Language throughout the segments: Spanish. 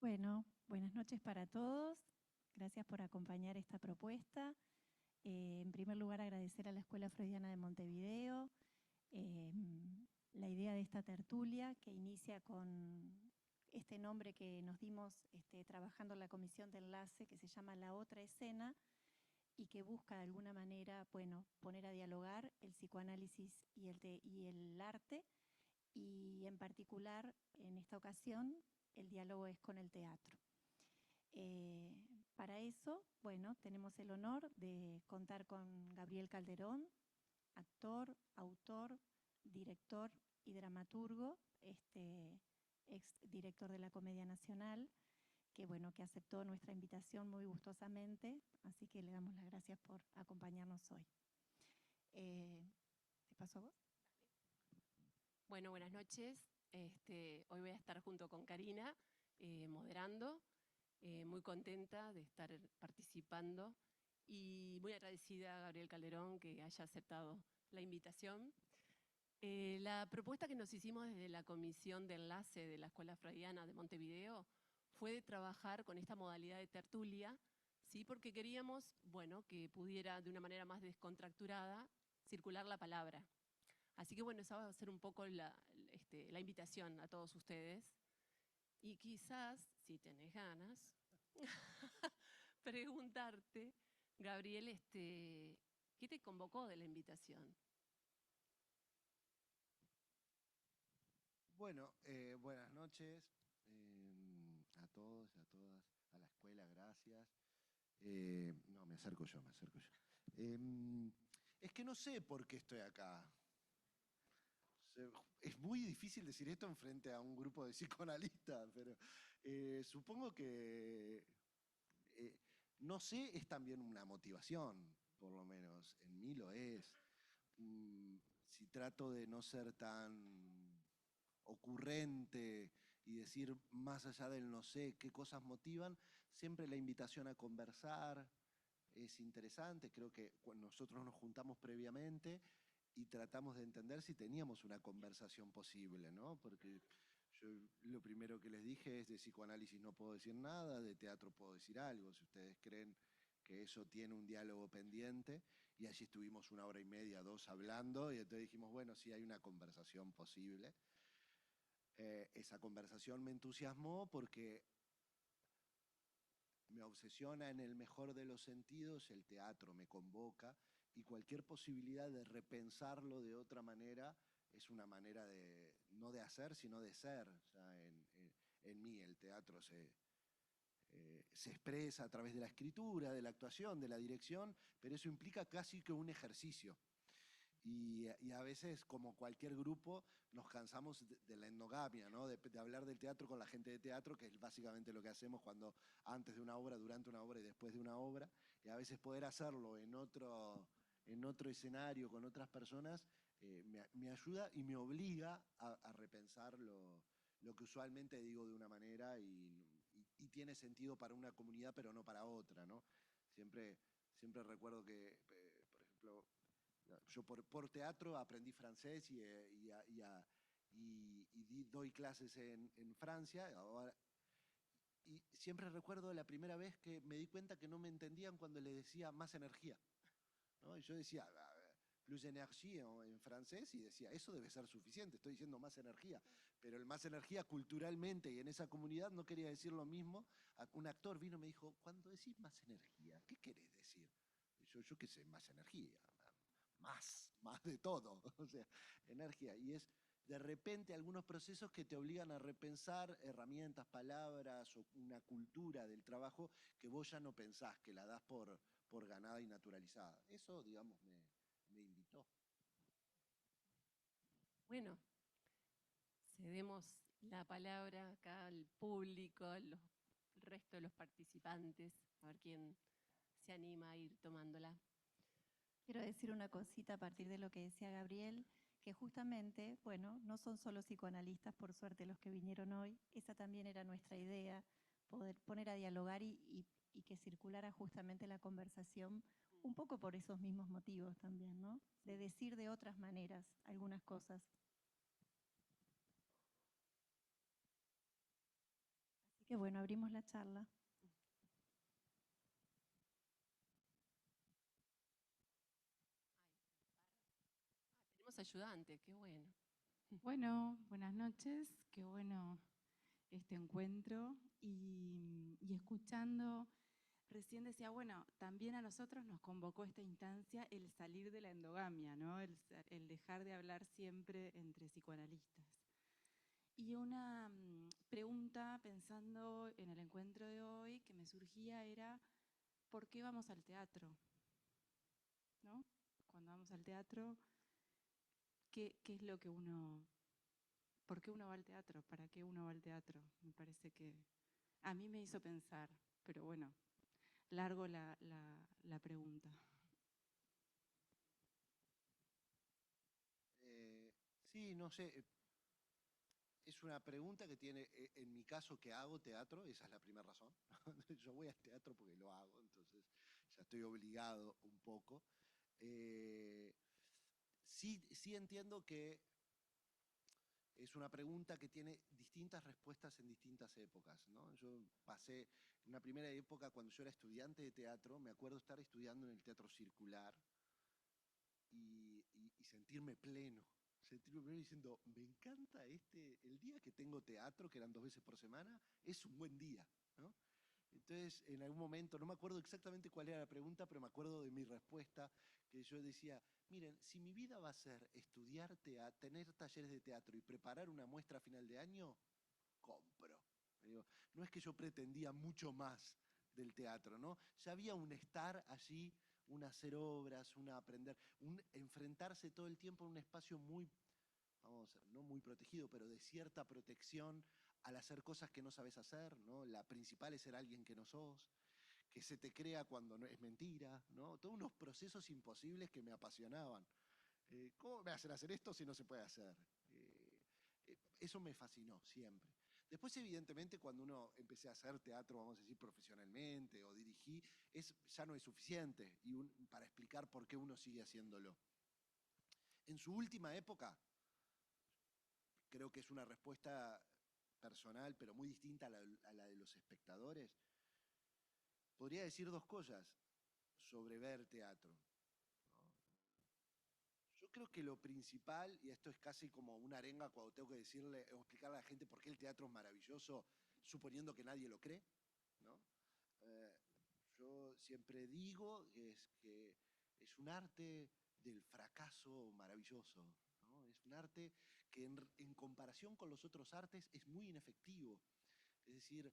Bueno, buenas noches para todos. Gracias por acompañar esta propuesta. En primer lugar, agradecer a la Escuela Freudiana de Montevideo eh, la idea de esta tertulia que inicia con este nombre que nos dimos trabajando en la comisión de enlace que se llama La Otra Escena y que busca de alguna manera, bueno, poner a dialogar el psicoanálisis y el arte y en particular en esta ocasión el diálogo es con el teatro. Para eso, bueno, tenemos el honor de contar con Gabriel Calderón, actor, autor, director y dramaturgo, ex director de la Comedia Nacional, que bueno, que aceptó nuestra invitación muy gustosamente, así que le damos las gracias por acompañarnos hoy. ¿Te paso a vos? Bueno, buenas noches. Hoy voy a estar junto con Karina moderando, muy contenta de estar participando y muy agradecida a Gabriel Calderón que haya aceptado la invitación. La propuesta que nos hicimos desde la Comisión de Enlace de la Escuela Freudiana de Montevideo fue de trabajar con esta modalidad de tertulia, ¿sí? Porque queríamos, bueno, que pudiera de una manera más descontracturada circular la palabra. Así que bueno, esa va a ser un poco la invitación a todos ustedes. Y quizás, si tenés ganas, preguntarte, Gabriel, ¿qué te convocó de la invitación? Bueno, buenas noches a todos y a todas, a la escuela, gracias. No, me acerco yo, me acerco yo. Es que no sé por qué estoy acá. Es muy difícil decir esto en frente a un grupo de psicoanalistas, pero supongo que, eh, no sé, es también una motivación, por lo menos, en mí lo es. Si trato de no ser tan ocurrente y decir más allá del no sé qué cosas motivan, siempre la invitación a conversar es interesante. Creo que cuando nosotros nos juntamos previamente y tratamos de entender si teníamos una conversación posible, ¿no? Porque yo lo primero que les dije es de psicoanálisis no puedo decir nada, de teatro puedo decir algo, si ustedes creen que eso tiene un diálogo pendiente, y allí estuvimos 1 hora y media, 2 hablando, y entonces dijimos, bueno, sí hay una conversación posible. Esa conversación me entusiasmó porque me obsesiona en el mejor de los sentidos, el teatro me convoca y cualquier posibilidad de repensarlo de otra manera es una manera de, no de hacer, sino de ser. O sea, en mí el teatro se expresa a través de la escritura, de la actuación, de la dirección, pero eso implica casi que un ejercicio. Y a veces, como cualquier grupo, nos cansamos de la endogamia, ¿no? De hablar del teatro con la gente de teatro, que es básicamente lo que hacemos cuando antes de una obra, durante una obra y después de una obra. Y a veces poder hacerlo en otro escenario, con otras personas, me ayuda y me obliga a repensar lo que usualmente digo de una manera y tiene sentido para una comunidad, pero no para otra, ¿no? Siempre recuerdo que, por ejemplo, yo por teatro aprendí francés y doy clases en Francia. Y siempre recuerdo la primera vez que me di cuenta que no me entendían cuando les decía más energía, ¿no? Y yo decía, plus énergie en francés, y decía, eso debe ser suficiente, estoy diciendo más energía. Pero el más energía culturalmente y en esa comunidad no quería decir lo mismo. Un actor vino y me dijo, cuando decís más energía, ¿qué querés decir? Y yo qué sé, más energía, más de todo, o sea, energía. Y es de repente algunos procesos que te obligan a repensar herramientas, palabras o una cultura del trabajo que vos ya no pensás, que la das por ganada y naturalizada. Eso, digamos, me invitó. Bueno, cedemos la palabra acá al público, al resto de los participantes, a ver quién se anima a ir tomándola. Quiero decir una cosita a partir de lo que decía Gabriel, que justamente, bueno, no son solo psicoanalistas, por suerte, los que vinieron hoy. Esa también era nuestra idea, poder poner a dialogar y que circulara justamente la conversación, un poco por esos mismos motivos también, ¿no? De decir de otras maneras algunas cosas. que bueno, abrimos la charla. Tenemos ayudante, qué bueno. Bueno, buenas noches, qué bueno este encuentro y escuchando, recién decía, bueno, también a nosotros nos convocó esta instancia el salir de la endogamia, ¿no? El dejar de hablar siempre entre psicoanalistas. Y una pregunta pensando en el encuentro de hoy que me surgía era, ¿por qué vamos al teatro? ¿No? Cuando vamos al teatro, ¿qué es lo que uno... ¿Por qué uno va al teatro? ¿Para qué uno va al teatro? Me parece que a mí me hizo pensar, pero bueno, largo la pregunta. Sí, no sé, es una pregunta que tiene, en mi caso que hago teatro, esa es la primera razón. Yo voy al teatro porque lo hago, entonces ya estoy obligado un poco. Eh, sí entiendo que es una pregunta que tiene distintas respuestas en distintas épocas, ¿no? Yo pasé, en una primera época, cuando yo era estudiante de teatro, me acuerdo estar estudiando en el Teatro Circular y sentirme pleno. Sentirme pleno diciendo, me encanta el día que tengo teatro, que eran 2 veces por semana, es un buen día, ¿no? Entonces, en algún momento, no me acuerdo exactamente cuál era la pregunta, pero me acuerdo de mi respuesta, que yo decía, miren, si mi vida va a ser estudiar teatro, tener talleres de teatro y preparar una muestra a final de año, compro. Digo, no es que yo pretendía mucho más del teatro, ¿no? Ya había un estar allí, un hacer obras, un aprender, un enfrentarse todo el tiempo en un espacio muy, vamos a ver, no muy protegido, pero de cierta protección al hacer cosas que no sabes hacer, ¿no? La principal es ser alguien que no sos, que se te crea cuando no es mentira, ¿no? Todos unos procesos imposibles que me apasionaban. ¿Cómo me hacen hacer esto si no se puede hacer? Eso me fascinó siempre. Después, evidentemente, cuando uno empecé a hacer teatro, vamos a decir, profesionalmente o dirigí, ya no es suficiente para explicar por qué uno sigue haciéndolo. En su última época, creo que es una respuesta personal, pero muy distinta a la de los espectadores, podría decir 2 cosas sobre ver teatro. Yo creo que lo principal, y esto es casi como una arenga cuando tengo que decirle o explicarle a la gente por qué el teatro es maravilloso, suponiendo que nadie lo cree, ¿no? Eh, yo siempre digo que es un arte del fracaso maravilloso, ¿no? Es un arte que en comparación con los otros artes es muy inefectivo. Es decir,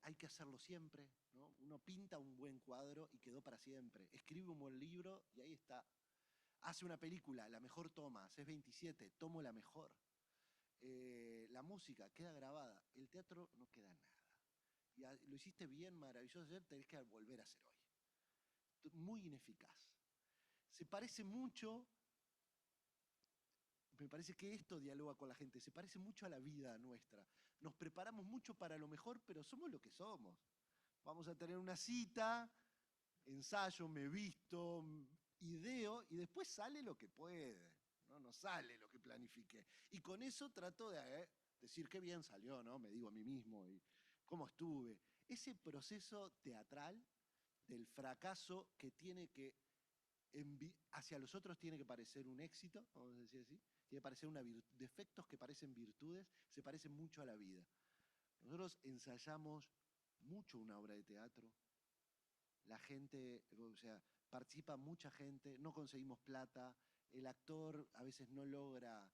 hay que hacerlo siempre, ¿no? Uno pinta un buen cuadro y quedó para siempre. Escribe un buen libro y ahí está. Hace una película, la mejor toma, haces 27, tomo la mejor. La música queda grabada, el teatro no queda nada. Y lo hiciste bien, maravilloso ayer, tenés que volver a hacer hoy. Muy ineficaz. Se parece mucho, me parece que esto dialoga con la gente, se parece mucho a la vida nuestra. Nos preparamos mucho para lo mejor, pero somos lo que somos. Vamos a tener una cita, ensayo, me visto, ideo, y después sale lo que puede, ¿no? No sale lo que planifiqué. Y con eso trato de decir qué bien salió, ¿no? Me digo a mí mismo, y cómo estuve. Ese proceso teatral del fracaso que tiene que, hacia los otros tiene que parecer un éxito, vamos a decir así, tiene que parecer defectos que parecen virtudes, se parecen mucho a la vida. Nosotros ensayamos mucho una obra de teatro, la gente, o sea, participa mucha gente, no conseguimos plata, el actor a veces no logra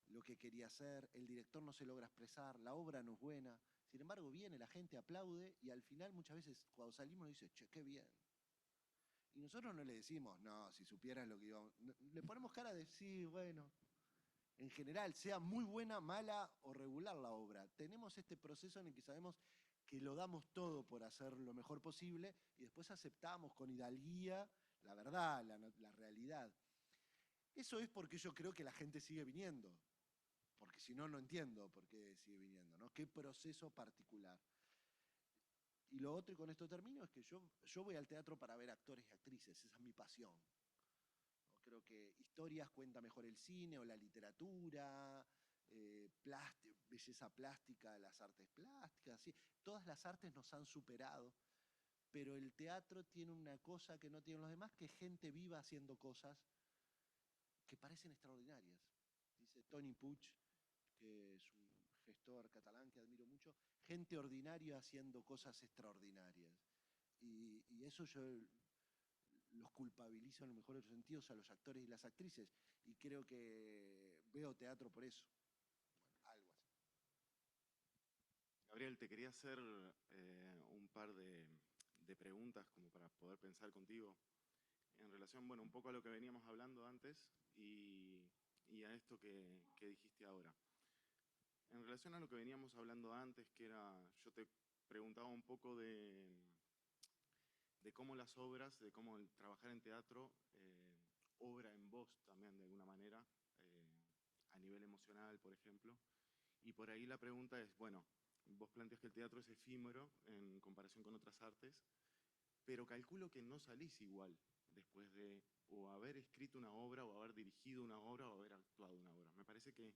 lo que quería hacer, el director no se logra expresar, la obra no es buena, sin embargo viene, la gente aplaude y al final muchas veces cuando salimos nos dice, che, qué bien. Y nosotros no le decimos, no, si supieras lo que íbamos, le ponemos cara de, sí, bueno, en general, sea muy buena, mala o regular la obra. Tenemos este proceso en el que sabemos que lo damos todo por hacer lo mejor posible y después aceptamos con hidalguía la verdad, la realidad. Eso es porque yo creo que la gente sigue viniendo, porque si no, no entiendo por qué sigue viniendo, ¿no? Qué proceso particular. Y lo otro, y con esto termino, es que yo voy al teatro para ver actores y actrices, esa es mi pasión. ¿No? Creo que historias cuenta mejor el cine o la literatura, belleza plástica, las artes plásticas, ¿sí? Todas las artes nos han superado, pero el teatro tiene una cosa que no tienen los demás, que es gente viva haciendo cosas que parecen extraordinarias. Dice Tony Puig, que es un gestor catalán que admiro mucho, gente ordinaria haciendo cosas extraordinarias. Y eso yo los culpabilizo en el mejor de los sentidos a los actores y las actrices, y creo que veo teatro por eso. Bueno, algo así. Gabriel, te quería hacer un par de preguntas como para poder pensar contigo en relación, bueno, un poco a lo que veníamos hablando antes y a esto que dijiste ahora. En relación a lo que veníamos hablando antes, que era, yo te preguntaba un poco de cómo las obras, de cómo el trabajar en teatro obra en vos también de alguna manera, a nivel emocional, por ejemplo. Y por ahí la pregunta es, bueno, vos planteas que el teatro es efímero en comparación con otras artes, pero calculo que no salís igual después de o haber escrito una obra, o haber dirigido una obra, o haber actuado una obra. Me parece que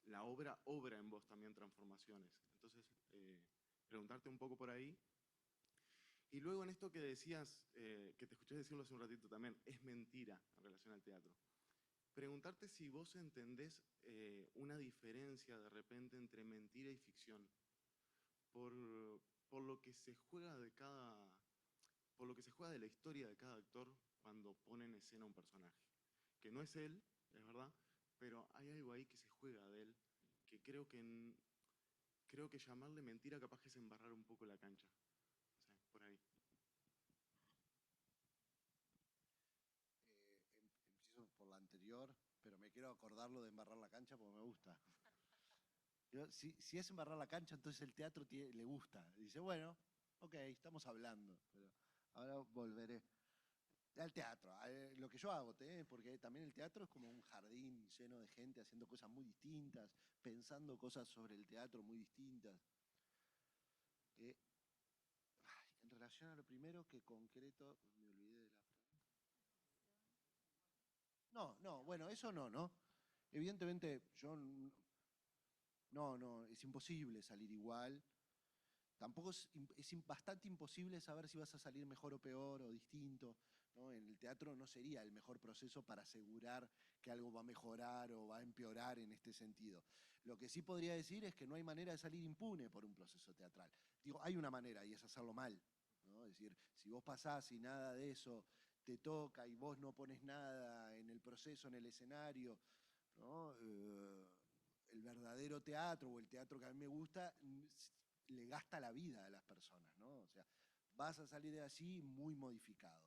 la obra obra en vos también transformaciones. Entonces, preguntarte un poco por ahí. Y luego en esto que decías, que te escuché decirlo hace un ratito también, es mentira en relación al teatro. Preguntarte si vos entendés una diferencia de repente entre mentira y ficción, por lo que se juega por lo que se juega de la historia de cada actor cuando pone en escena un personaje. Que no es él, es verdad, pero hay algo ahí que se juega de él, que creo que llamarle mentira capaz que es embarrar un poco la cancha. O sea, por ahí. Empiezo por la anterior, pero me quiero acordarlo de embarrar la cancha porque me gusta. Si es embarrar la cancha, entonces el teatro le gusta. Dice, bueno, ok, estamos hablando, pero ahora volveré al teatro, a lo que yo hago, porque también el teatro es como un jardín lleno de gente haciendo cosas muy distintas, pensando cosas sobre el teatro muy distintas. En relación a lo primero, que concreto, me olvidé de la pregunta. No, bueno, eso no. Evidentemente, no, es imposible salir igual. Tampoco es bastante imposible saber si vas a salir mejor o peor o distinto, ¿no? En el teatro no sería el mejor proceso para asegurar que algo va a mejorar o va a empeorar en este sentido. Lo que sí podría decir es que no hay manera de salir impune por un proceso teatral. Digo, hay una manera y es hacerlo mal, ¿no? Es decir, si vos pasás y nada de eso te toca y vos no pones nada en el proceso, en el escenario, ¿no? El verdadero teatro o el teatro que a mí me gusta le gasta la vida a las personas, ¿no? O sea, vas a salir de allí muy modificado.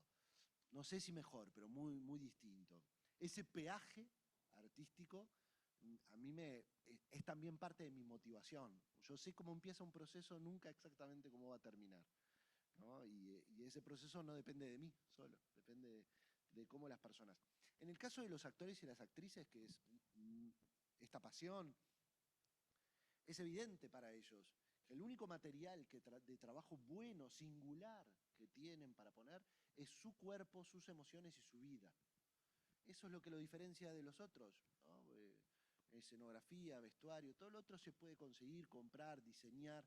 No sé si mejor, pero muy, muy distinto. Ese peaje artístico a mí es también parte de mi motivación. Yo sé cómo empieza un proceso, nunca exactamente cómo va a terminar, ¿no? Y ese proceso no depende de mí solo, depende de cómo las personas. En el caso de los actores y las actrices, que es esta pasión, es evidente para ellos que el único material de trabajo bueno, singular, que tienen para poner es su cuerpo, sus emociones y su vida. Eso es lo que lo diferencia de los otros, ¿no? Escenografía, vestuario, todo lo otro se puede conseguir, comprar, diseñar,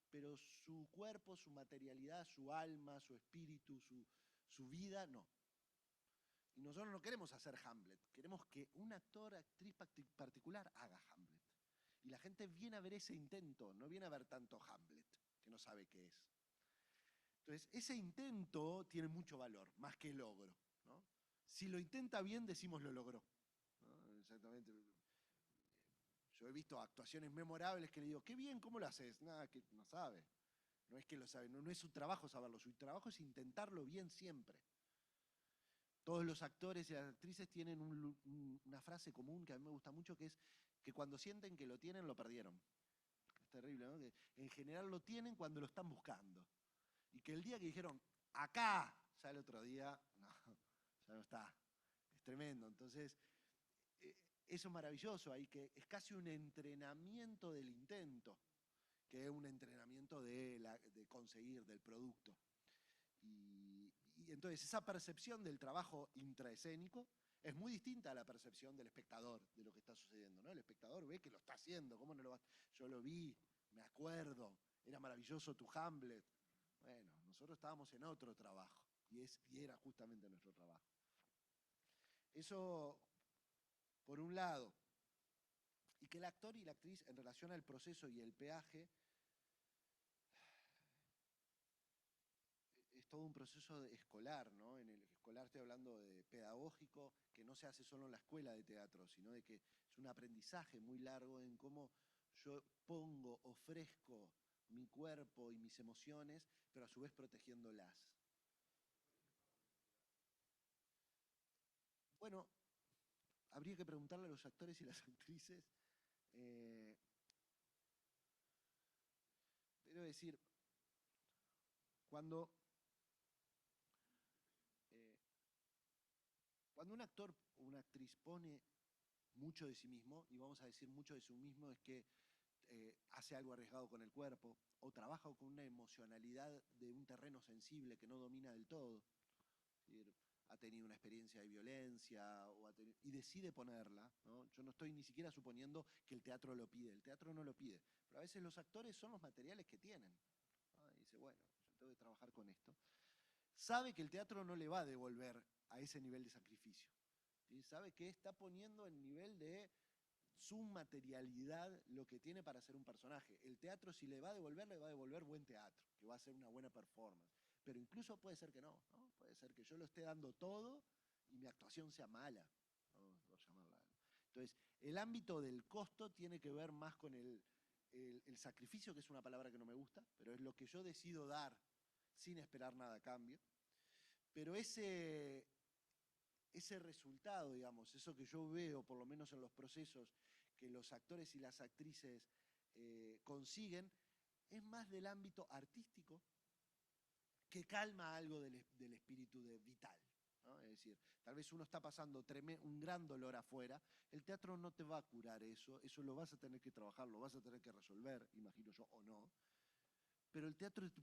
pero su cuerpo, su materialidad, su alma, su espíritu, su vida, no. Y nosotros no queremos hacer Hamlet, queremos que un actor, actriz particular haga Hamlet. Y la gente viene a ver ese intento, no viene a ver tanto Hamlet, que no sabe qué es. Entonces, ese intento tiene mucho valor, más que el logro, ¿no? Si lo intenta bien, decimos lo logró, ¿no? Exactamente. Yo he visto actuaciones memorables que le digo, qué bien, ¿cómo lo haces? Nada, que no sabe. No es que lo sabe, no es su trabajo saberlo, su trabajo es intentarlo bien siempre. Todos los actores y las actrices tienen una frase común que a mí me gusta mucho, que es que cuando sienten que lo tienen, lo perdieron. Es terrible, ¿no? Que en general lo tienen cuando lo están buscando. Y que el día que dijeron, acá, ya el otro día, no, ya no está. Es tremendo. Entonces, eso es maravilloso. Hay que, es casi un entrenamiento del intento, que es un entrenamiento de conseguir, del producto. Y entonces esa percepción del trabajo intraescénico es muy distinta a la percepción del espectador de lo que está sucediendo, ¿no? El espectador ve que lo está haciendo, ¿cómo no lo va? Yo lo vi, me acuerdo, era maravilloso tu Hamlet. Bueno, nosotros estábamos en otro trabajo y era justamente nuestro trabajo. Eso, por un lado. Y que el actor y la actriz, en relación al proceso y el peaje, es todo un proceso escolar, ¿no? En el escolar estoy hablando de pedagógico, que no se hace solo en la escuela de teatro, sino de que es un aprendizaje muy largo en cómo yo pongo, ofrezco mi cuerpo y mis emociones, pero a su vez protegiéndolas. Bueno, habría que preguntarle a los actores y las actrices, pero decir, cuando un actor o una actriz pone mucho de sí mismo, y vamos a decir mucho de sí mismo, es que hace algo arriesgado con el cuerpo, o trabaja con una emocionalidad de un terreno sensible que no domina del todo, es decir, ha tenido una experiencia de violencia y decide ponerla, ¿no? Yo no estoy ni siquiera suponiendo que el teatro lo pide, el teatro no lo pide, pero a veces los actores son los materiales que tienen, ¿no? Y dice, bueno, yo tengo que trabajar con esto. Sabe que el teatro no le va a devolver a ese nivel de sacrificio, ¿sí? Sabe que está poniendo en nivel de su materialidad lo que tiene para ser un personaje. El teatro, si le va a devolver buen teatro, que va a ser una buena performance. Pero incluso puede ser que no, ¿no? Puede ser que yo lo esté dando todo y mi actuación sea mala, ¿no? Por llamarla algo. Entonces, el ámbito del costo tiene que ver más con el sacrificio, que es una palabra que no me gusta, pero es lo que yo decido dar sin esperar nada a cambio. Pero ese resultado, digamos, eso que yo veo, por lo menos en los procesos que los actores y las actrices consiguen, es más del ámbito artístico, que calma algo del espíritu vital, ¿no? Es decir, tal vez uno está pasando un gran dolor afuera, el teatro no te va a curar eso lo vas a tener que trabajar, lo vas a tener que resolver, imagino yo, o no. Pero el teatro te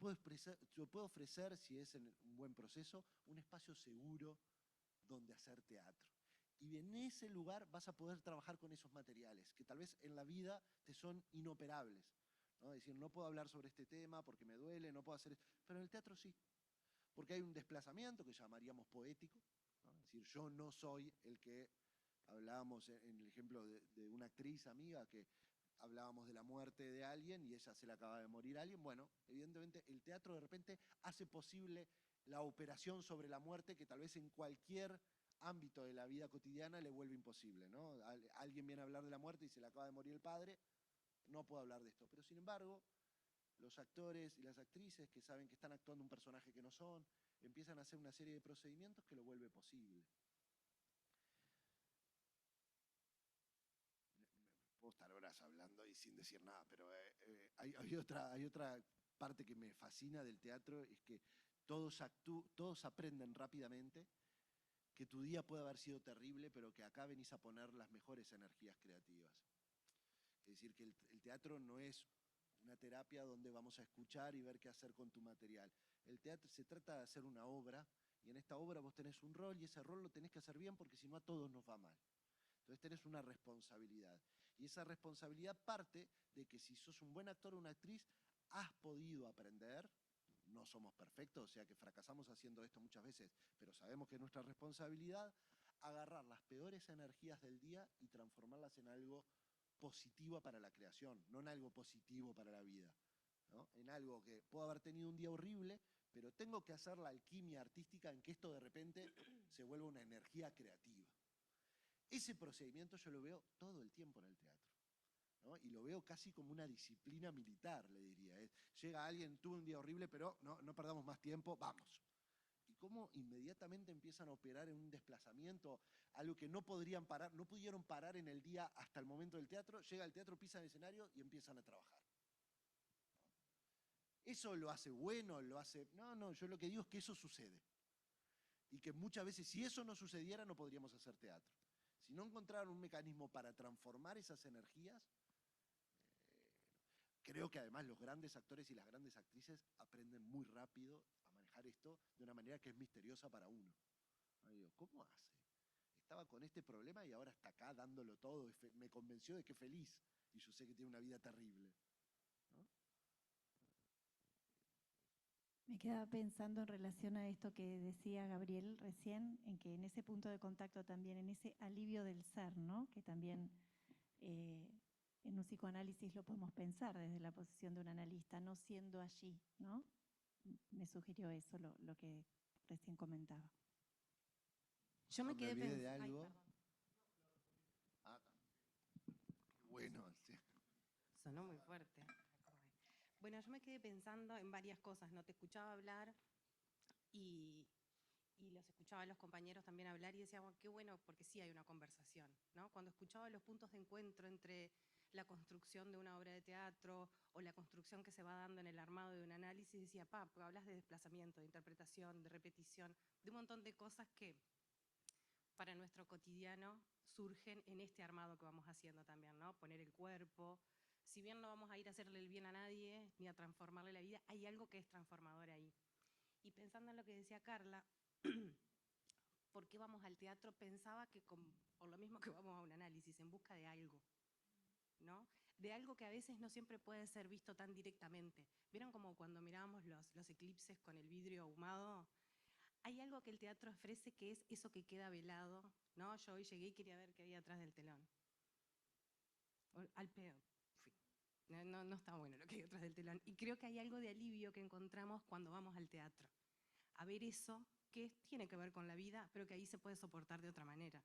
puede ofrecer, si es en un buen proceso, un espacio seguro donde hacer teatro. Y en ese lugar vas a poder trabajar con esos materiales, que tal vez en la vida te son inoperables, ¿no? Es decir, no puedo hablar sobre este tema porque me duele, no puedo hacer esto, pero en el teatro sí, porque hay un desplazamiento que llamaríamos poético, ¿no? Es decir, yo no soy el que hablábamos en el ejemplo de una actriz amiga que hablábamos de la muerte de alguien y ella se le acaba de morir a alguien. Bueno, evidentemente el teatro de repente hace posible la operación sobre la muerte que tal vez en cualquier ámbito de la vida cotidiana le vuelve imposible, ¿no? Alguien viene a hablar de la muerte y se le acaba de morir el padre, no puedo hablar de esto. Pero sin embargo, los actores y las actrices que saben que están actuando un personaje que no son, empiezan a hacer una serie de procedimientos que lo vuelve posible. Puedo estar horas hablando y sin decir nada, pero hay otra parte que me fascina del teatro, es que todos aprenden rápidamente, que tu día puede haber sido terrible, pero que acá venís a poner las mejores energías creativas. Es decir, que el teatro no es una terapia donde vamos a escuchar y ver qué hacer con tu material. El teatro se trata de hacer una obra, y en esta obra vos tenés un rol, y ese rol lo tenés que hacer bien, porque si no a todos nos va mal. Entonces tenés una responsabilidad. Y esa responsabilidad parte de que si sos un buen actor o una actriz, has podido aprender. No somos perfectos, o sea que fracasamos haciendo esto muchas veces, pero sabemos que es nuestra responsabilidad agarrar las peores energías del día y transformarlas en algo positivo para la creación, no en algo positivo para la vida, ¿no? En algo que puedo haber tenido un día horrible, pero tengo que hacer la alquimia artística en que esto de repente se vuelva una energía creativa. Ese procedimiento yo lo veo todo el tiempo en el teatro, ¿no? Y lo veo casi como una disciplina militar, le diría. Llega alguien, tuvo un día horrible, pero no perdamos más tiempo, vamos. Y cómo inmediatamente empiezan a operar en un desplazamiento, algo que no podrían parar, no pudieron parar en el día hasta el momento del teatro, llega al teatro, pisan el escenario y empiezan a trabajar. ¿Eso lo hace bueno? ¿Lo hace...? No, yo lo que digo es que eso sucede. Y que muchas veces, si eso no sucediera, no podríamos hacer teatro. Si no encontraran un mecanismo para transformar esas energías, creo que además los grandes actores y las grandes actrices aprenden muy rápido a manejar esto de una manera que es misteriosa para uno. ¿No? Digo, ¿cómo hace? estaba con este problema y ahora está acá dándolo todo, me convenció de que es feliz, y yo sé que tiene una vida terrible, ¿no? Me quedaba pensando en relación a esto que decía Gabriel recién, en que en ese punto de contacto también, en ese alivio del ser, ¿no? Que también eh, en un psicoanálisis lo podemos pensar desde la posición de un analista, no siendo allí, ¿no? Me sugirió eso, lo que recién comentaba. Yo me Me quedé olvidé de pensando. algo. Ah, bueno, sí. Sonó muy fuerte. Bueno, yo me quedé pensando en varias cosas, ¿no? Te escuchaba hablar y los escuchaba a los compañeros también hablar y decía, bueno, qué bueno, porque sí hay una conversación, ¿no? Cuando escuchaba los puntos de encuentro entre la construcción de una obra de teatro o la construcción que se va dando en el armado de un análisis, decía, hablas de desplazamiento, de interpretación, de repetición, de un montón de cosas que para nuestro cotidiano surgen en este armado que vamos haciendo también, ¿no? Poner el cuerpo. Si bien no vamos a ir a hacerle el bien a nadie ni a transformarle la vida, hay algo que es transformador ahí. Y pensando en lo que decía Carla, ¿por qué vamos al teatro? Pensaba que por lo mismo que vamos a un análisis, en busca de algo, ¿no? De algo que a veces no siempre puede ser visto tan directamente. ¿Vieron como cuando mirábamos los eclipses con el vidrio ahumado? Hay algo que el teatro ofrece que es eso que queda velado, ¿no? Yo hoy llegué y quería ver qué había atrás del telón. Al pedo fui. No está bueno lo que hay atrás del telón. Y creo que hay algo de alivio que encontramos cuando vamos al teatro. A ver eso que tiene que ver con la vida, pero que ahí se puede soportar de otra manera.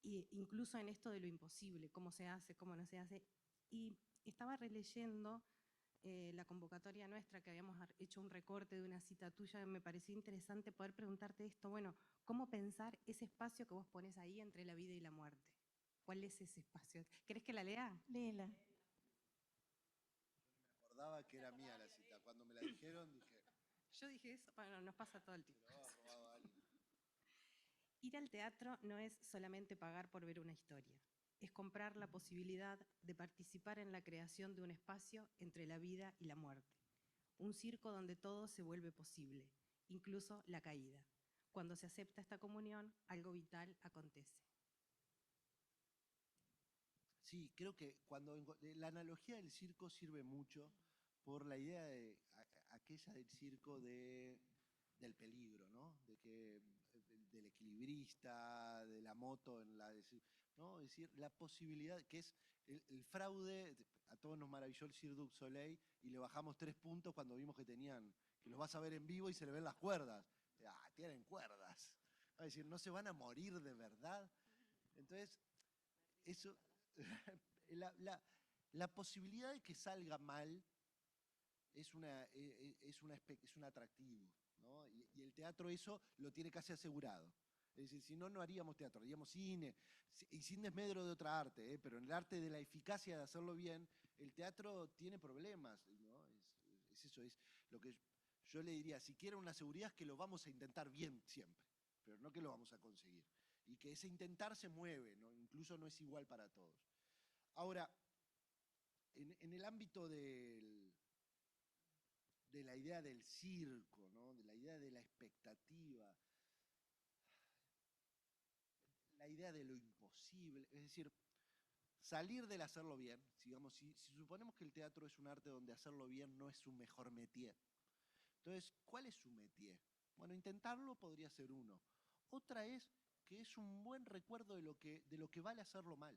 Y incluso en esto de lo imposible, cómo se hace, cómo no se hace. Y estaba releyendo la convocatoria nuestra, que habíamos hecho un recorte de una cita tuya, me pareció interesante poder preguntarte esto, bueno, ¿cómo pensar ese espacio que vos pones ahí entre la vida y la muerte? ¿Cuál es ese espacio? ¿Querés que la lea? Léela. Me acordaba que era mía la cita. Cuando me la dijeron dije, Yo dije eso, bueno, nos pasa todo el se tiempo. lo había robado a alguien. Ir al teatro no es solamente pagar por ver una historia, es comprar la posibilidad de participar en la creación de un espacio entre la vida y la muerte. Un circo donde todo se vuelve posible, incluso la caída. Cuando se acepta esta comunión, algo vital acontece. Sí, creo que la analogía del circo sirve mucho por la idea de aquella del circo del peligro, ¿no? Del equilibrista, de la moto en la, ¿no? Es decir, la posibilidad que es el fraude. A todos nos maravilló el Cirque du Soleil y le bajamos 3 puntos cuando vimos que los vas a ver en vivo y se le ven las cuerdas. Tienen cuerdas. Es decir, no se van a morir de verdad. Entonces, eso, la posibilidad de que salga mal es un atractivo, ¿no? Y el teatro eso lo tiene casi asegurado. Es decir, si no, no haríamos teatro, haríamos cine, y sin desmedro de otra arte, pero en el arte de la eficacia de hacerlo bien, el teatro tiene problemas, ¿no? Es eso, es lo que yo le diría, si quiere una seguridad es que lo vamos a intentar bien siempre, pero no que lo vamos a conseguir. Y que ese intentar se mueve, ¿no? Incluso no es igual para todos. Ahora, en el ámbito de la idea del circo, ¿no? De la idea de la expectativa, la idea de lo imposible, es decir, salir del hacerlo bien, digamos, si suponemos que el teatro es un arte donde hacerlo bien no es su mejor métier, entonces, ¿cuál es su métier? Bueno, intentarlo podría ser uno. Otra es que es un buen recuerdo de lo que vale hacerlo mal.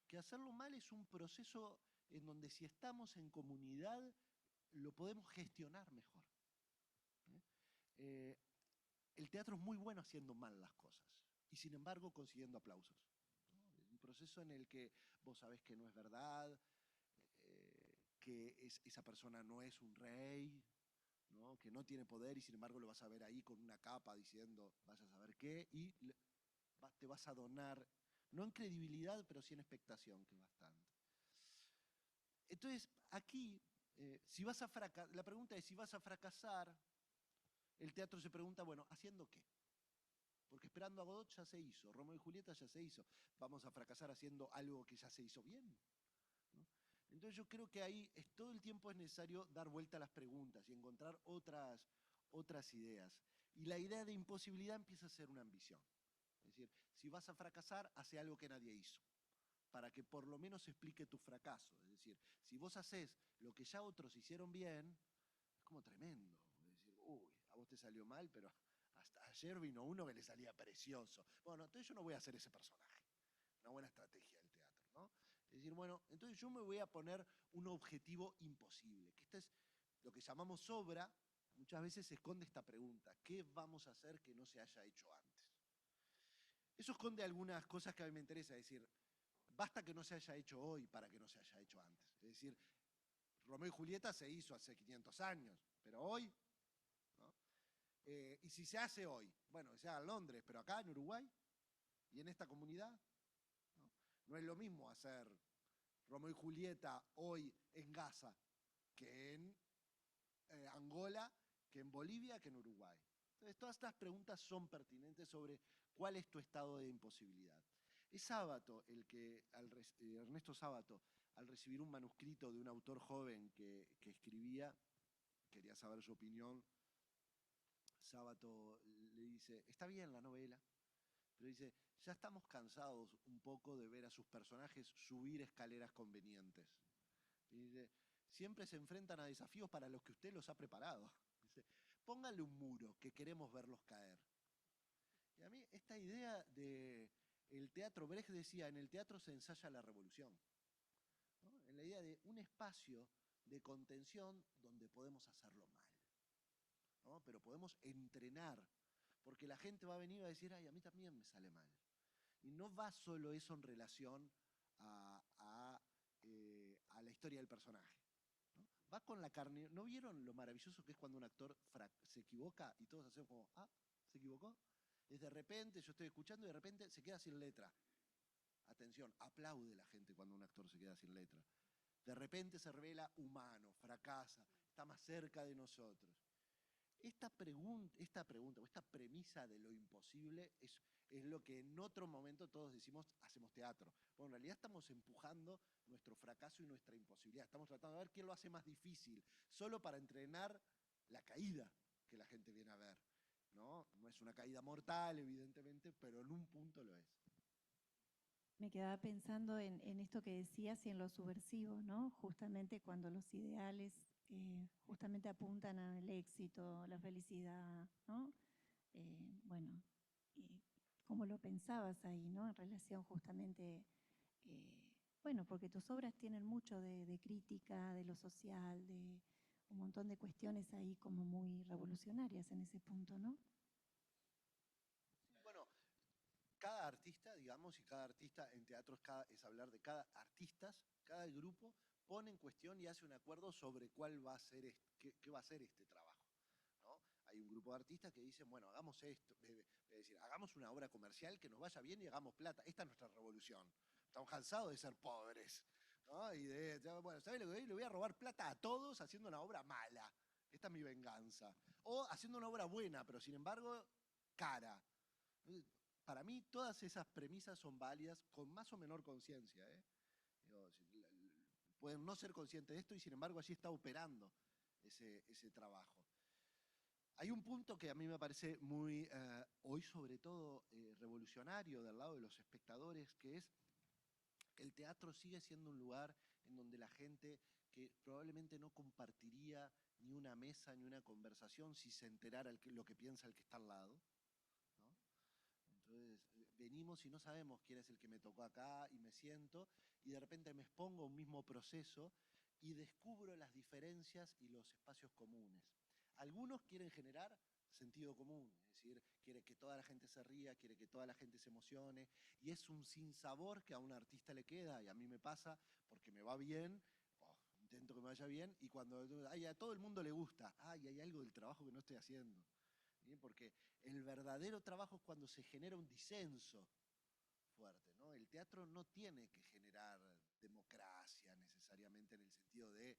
Que hacerlo mal es un proceso en donde si estamos en comunidad lo podemos gestionar mejor. Eh, el teatro es muy bueno haciendo mal las cosas y sin embargo consiguiendo aplausos, ¿no? Un proceso en el que vos sabés que no es verdad, que esa persona no es un rey, ¿no? Que no tiene poder y sin embargo lo vas a ver ahí con una capa diciendo vaya a saber qué y te vas a donar, no en credibilidad, pero sí en expectación, que es bastante. Entonces, aquí, la pregunta es, si vas a fracasar, el teatro se pregunta, bueno, ¿haciendo qué? Porque Esperando a Godot ya se hizo, Romeo y Julieta ya se hizo. ¿Vamos a fracasar haciendo algo que ya se hizo bien? ¿No? Entonces yo creo que ahí todo el tiempo es necesario dar vuelta a las preguntas y encontrar otras ideas. Y la idea de imposibilidad empieza a ser una ambición. Es decir, si vas a fracasar, hace algo que nadie hizo, para que por lo menos explique tu fracaso. Es decir, si vos haces lo que ya otros hicieron bien, es como tremendo. Es decir, uy, a vos te salió mal, pero hasta ayer vino uno que le salía precioso. Bueno, entonces yo no voy a hacer ese personaje. Una buena estrategia del teatro, ¿no? Es decir, bueno, entonces yo me voy a poner un objetivo imposible, que esto es lo que llamamos obra. Muchas veces se esconde esta pregunta: ¿qué vamos a hacer que no se haya hecho antes? Eso esconde algunas cosas que a mí me interesa. Es decir, basta que no se haya hecho hoy para que no se haya hecho antes. Es decir, Romeo y Julieta se hizo hace 500 años, pero hoy, ¿no? Y si se hace hoy, bueno, que se haga en Londres, pero acá en Uruguay y en esta comunidad, ¿no? No es lo mismo hacer Romeo y Julieta hoy en Gaza que en Angola, que en Bolivia, que en Uruguay. Entonces, todas estas preguntas son pertinentes sobre cuál es tu estado de imposibilidad. Es Sábato Ernesto Sábato, al recibir un manuscrito de un autor joven que escribía, quería saber su opinión. Sábato le dice: está bien la novela, pero dice, ya estamos cansados un poco de ver a sus personajes subir escaleras convenientes. Y dice, siempre se enfrentan a desafíos para los que usted los ha preparado. Dice, póngale un muro, que queremos verlos caer. Y a mí esta idea de el teatro, Brecht decía, en el teatro se ensaya la revolución, ¿no? En la idea de un espacio de contención donde podemos hacerlo mal, ¿no? Pero podemos entrenar, porque la gente va a venir a decir, ay, a mí también me sale mal. Y no va solo eso en relación a la historia del personaje, ¿no? Va con la carne. ¿No vieron lo maravilloso que es cuando un actor se equivoca y todos hacemos como, ah, se equivocó? Es de repente, yo estoy escuchando y de repente se queda sin letra. Atención, aplaude la gente cuando un actor se queda sin letra. De repente se revela humano, fracasa, está más cerca de nosotros. Esta pregunta o esta premisa de lo imposible es lo que en otro momento todos decimos, hacemos teatro. Bueno, en realidad estamos empujando nuestro fracaso y nuestra imposibilidad. Estamos tratando de ver quién lo hace más difícil, solo para entrenar la caída que la gente viene a ver, ¿no? No es una caída mortal, evidentemente, pero en un punto lo es. Me quedaba pensando en esto que decías y en lo subversivo, ¿no? Justamente cuando los ideales justamente apuntan al éxito, la felicidad, ¿no? Bueno, ¿cómo lo pensabas ahí, ¿no? En relación justamente, bueno, porque tus obras tienen mucho de crítica, de lo social, de un montón de cuestiones ahí como muy revolucionarias en ese punto, ¿no? Bueno, cada artista, digamos, y cada artista en teatro es hablar de cada artista, cada grupo pone en cuestión y hace un acuerdo sobre cuál va a ser qué va a ser este trabajo, ¿no? Hay un grupo de artistas que dicen, bueno, hagamos esto, es decir, hagamos una obra comercial que nos vaya bien y hagamos plata. Esta es nuestra revolución. Estamos cansados de ser pobres, ¿no? Y bueno, ¿sabes lo que voy? Le voy a robar plata a todos haciendo una obra mala. Esta es mi venganza. O haciendo una obra buena, pero sin embargo, cara. Para mí, todas esas premisas son válidas con más o menor conciencia, ¿eh? Pueden no ser conscientes de esto y sin embargo allí está operando ese trabajo. Hay un punto que a mí me parece muy, hoy sobre todo, revolucionario del lado de los espectadores, que es el teatro sigue siendo un lugar en donde la gente que probablemente no compartiría ni una mesa ni una conversación si se enterara lo que piensa el que está al lado, ¿no? Entonces, venimos y no sabemos quién es el que me tocó acá y me siento y de repente me expongo a un mismo proceso y descubro las diferencias y los espacios comunes. Algunos quieren generar sentido común, es decir, quiere que toda la gente se ría, quiere que toda la gente se emocione, y es un sinsabor que a un artista le queda, y a mí me pasa porque me va bien, intento que me vaya bien, y cuando a todo el mundo le gusta, hay algo del trabajo que no estoy haciendo. ¿Bien? Porque el verdadero trabajo es cuando se genera un disenso fuerte, ¿no? El teatro no tiene que generar democracia necesariamente en el sentido de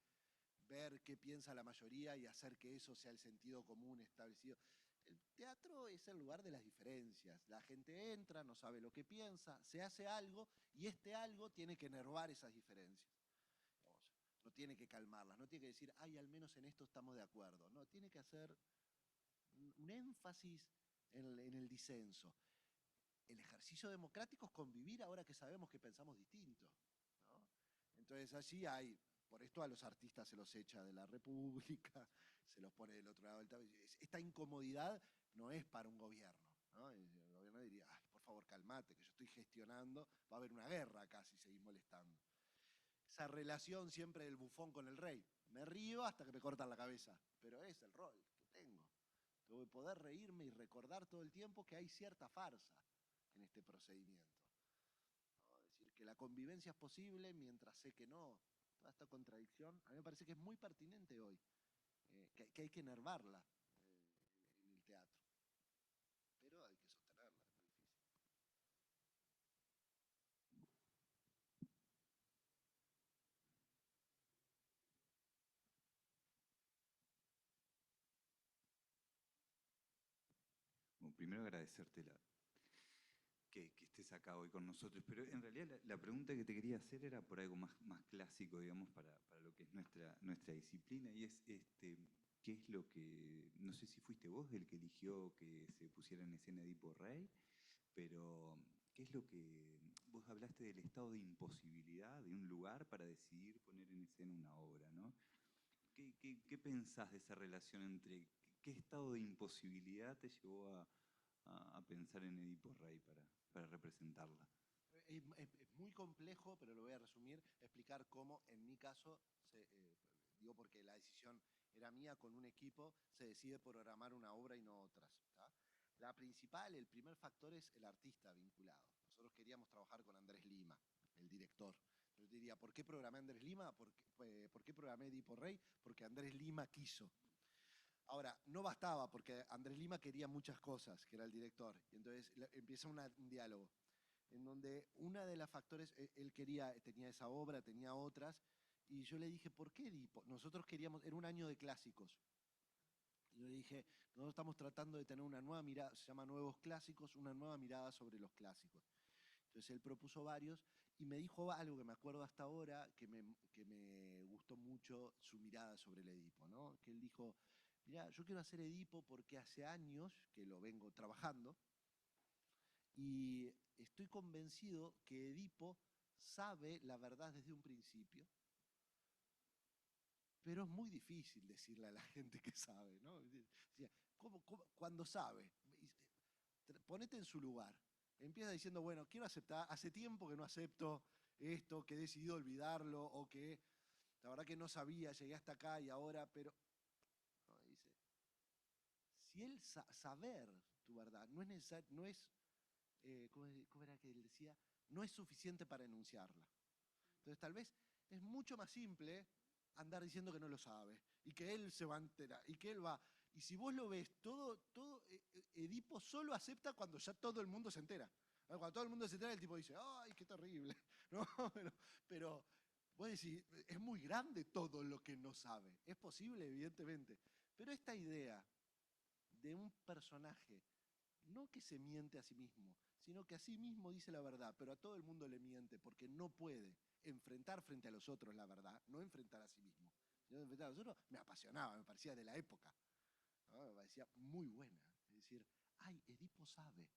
ver qué piensa la mayoría y hacer que eso sea el sentido común establecido. El teatro es el lugar de las diferencias. La gente entra, no sabe lo que piensa, se hace algo y este algo tiene que enervar esas diferencias. No tiene que calmarlas, no tiene que decir, ay, al menos en esto estamos de acuerdo. No, tiene que hacer un énfasis en el disenso. El ejercicio democrático es convivir ahora que sabemos que pensamos distinto, ¿no? Entonces allí hay, por esto a los artistas se los echa de la República, se los pone del otro lado del tablero. Esta incomodidad no es para un gobierno, ¿no? El gobierno diría, ay, por favor, calmate, que yo estoy gestionando, va a haber una guerra acá si seguís molestando. Esa relación siempre del bufón con el rey. Me río hasta que me cortan la cabeza, pero es el rol que tengo. Tengo que poder reírme y recordar todo el tiempo que hay cierta farsa en este procedimiento, ¿no? Es decir, que la convivencia es posible mientras sé que no. Toda esta contradicción, a mí me parece que es muy pertinente hoy, que hay que enervarla en el teatro, pero hay que sostenerla, es muy difícil. Bueno, primero agradecerte que estés acá hoy con nosotros, pero en realidad la pregunta que te quería hacer era por algo más clásico, digamos, para lo que es nuestra disciplina, y es ¿qué es lo que, no sé si fuiste vos el que eligió que se pusiera en escena Edipo Rey, pero ¿qué es lo que, vos hablaste del estado de imposibilidad de un lugar para decidir poner en escena una obra, ¿no? ¿Qué pensás de esa relación entre qué estado de imposibilidad te llevó a pensar en Edipo Rey para representarla? Es muy complejo, pero lo voy a resumir, explicar cómo en mi caso, digo porque la decisión era mía con un equipo, se decide programar una obra y no otras, ¿tá? La principal, el primer factor es el artista vinculado. Nosotros queríamos trabajar con Andrés Lima, el director. Yo diría, ¿por qué programé a Andrés Lima? ¿Por qué programé Edipo Rey? Porque Andrés Lima quiso. Ahora, no bastaba, porque Andrés Lima quería muchas cosas, que era el director. Y entonces empieza un diálogo, en donde una de las factores, él tenía esa obra, tenía otras, y yo le dije, ¿por qué Edipo? Nosotros queríamos, era un año de clásicos. Y yo le dije, nosotros estamos tratando de tener una nueva mirada, se llama Nuevos Clásicos, una nueva mirada sobre los clásicos. Entonces él propuso varios y me dijo algo que me acuerdo hasta ahora, que me gustó mucho su mirada sobre el Edipo, ¿no? Que él dijo, mirá, yo quiero hacer Edipo porque hace años que lo vengo trabajando y estoy convencido que Edipo sabe la verdad desde un principio, pero es muy difícil decirle a la gente que sabe, ¿no? Decía, cuando sabe? Ponete en su lugar. Empieza diciendo, bueno, quiero aceptar, hace tiempo que no acepto esto, que he decidido olvidarlo, o que la verdad que no sabía, llegué hasta acá y ahora, pero no, dice, si él saber tu verdad no es necesario, no es, ¿cómo era que él decía? No es suficiente para enunciarla. Entonces tal vez es mucho más simple andar diciendo que no lo sabe, y que él se va a enterar, y que él va. Y si vos lo ves, Edipo solo acepta cuando ya todo el mundo se entera. Cuando todo el mundo se entera, el tipo dice, ¡ay, qué terrible! ¿No? Pero vos decís, es muy grande todo lo que no sabe. Es posible, evidentemente. Pero esta idea de un personaje, no que se miente a sí mismo, sino que a sí mismo dice la verdad, pero a todo el mundo le miente porque no puede enfrentar frente a los otros la verdad, no enfrentar a sí mismo, sino enfrentar a los otros, me apasionaba, me parecía de la época, ¿no? Me parecía muy buena. Es decir, ay, Edipo sabe,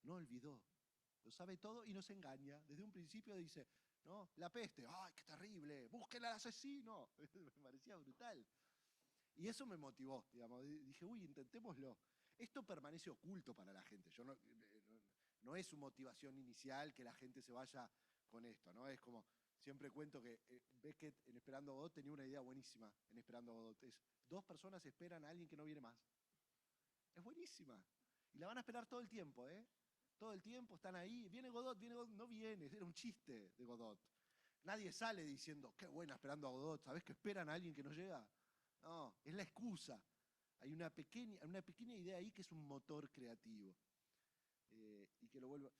no olvidó, lo sabe todo y no se engaña. Desde un principio dice, no, la peste, ay, qué terrible, busquen al asesino. Me parecía brutal. Y eso me motivó, digamos, dije, uy, intentémoslo. Esto permanece oculto para la gente. No es su motivación inicial que la gente se vaya con esto, ¿no? Es como, siempre cuento que Beckett en Esperando a Godot tenía una idea buenísima en Esperando a Godot. Es, dos personas esperan a alguien que no viene más. Es buenísima. Y la van a esperar todo el tiempo, ¿eh? Todo el tiempo están ahí. Viene Godot, no viene. Era un chiste de Godot. Nadie sale diciendo, qué buena Esperando a Godot. ¿Sabés que esperan a alguien que no llega? No, es la excusa. Hay una pequeña idea ahí que es un motor creativo. Y que lo vuelvo.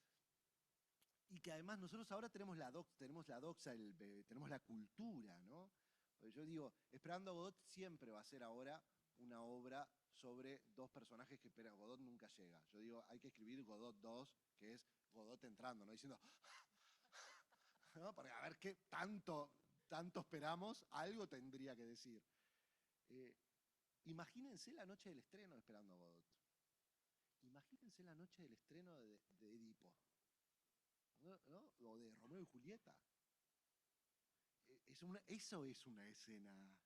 Y que además nosotros ahora tenemos la doxa, tenemos la cultura, ¿no? Porque yo digo, Esperando a Godot siempre va a ser ahora una obra sobre dos personajes que esperan. Godot nunca llega. Yo digo, hay que escribir Godot 2, que es Godot entrando, ¿no? Diciendo, ¿no? Porque a ver qué tanto esperamos, algo tendría que decir. Imagínense la noche del estreno de Esperando a Godot. Imagínense la noche del estreno de Edipo, ¿no? O de Romeo y Julieta. Eso es una escena, ¿no?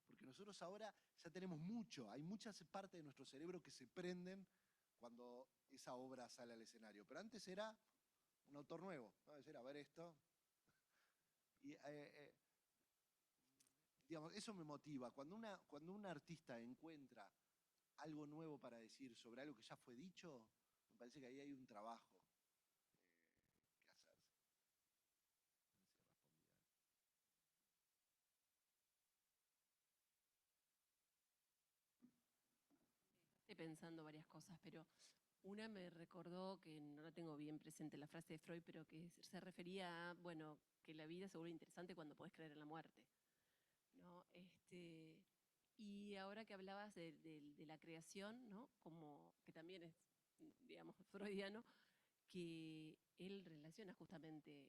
Porque nosotros ahora ya tenemos mucho, hay muchas partes de nuestro cerebro que se prenden cuando esa obra sale al escenario. Pero antes era un autor nuevo, ¿no? Era ver esto. Y, digamos, eso me motiva. Cuando un artista encuentra algo nuevo para decir sobre algo que ya fue dicho, me parece que ahí hay un trabajo que hacerse. Estoy pensando varias cosas, pero una me recordó, que no la tengo bien presente la frase de Freud, pero que se refería a, bueno, que la vida se vuelve interesante cuando podés creer en la muerte, ¿no? Y ahora que hablabas de la creación, ¿no? Como que también es, digamos, freudiano, que él relaciona justamente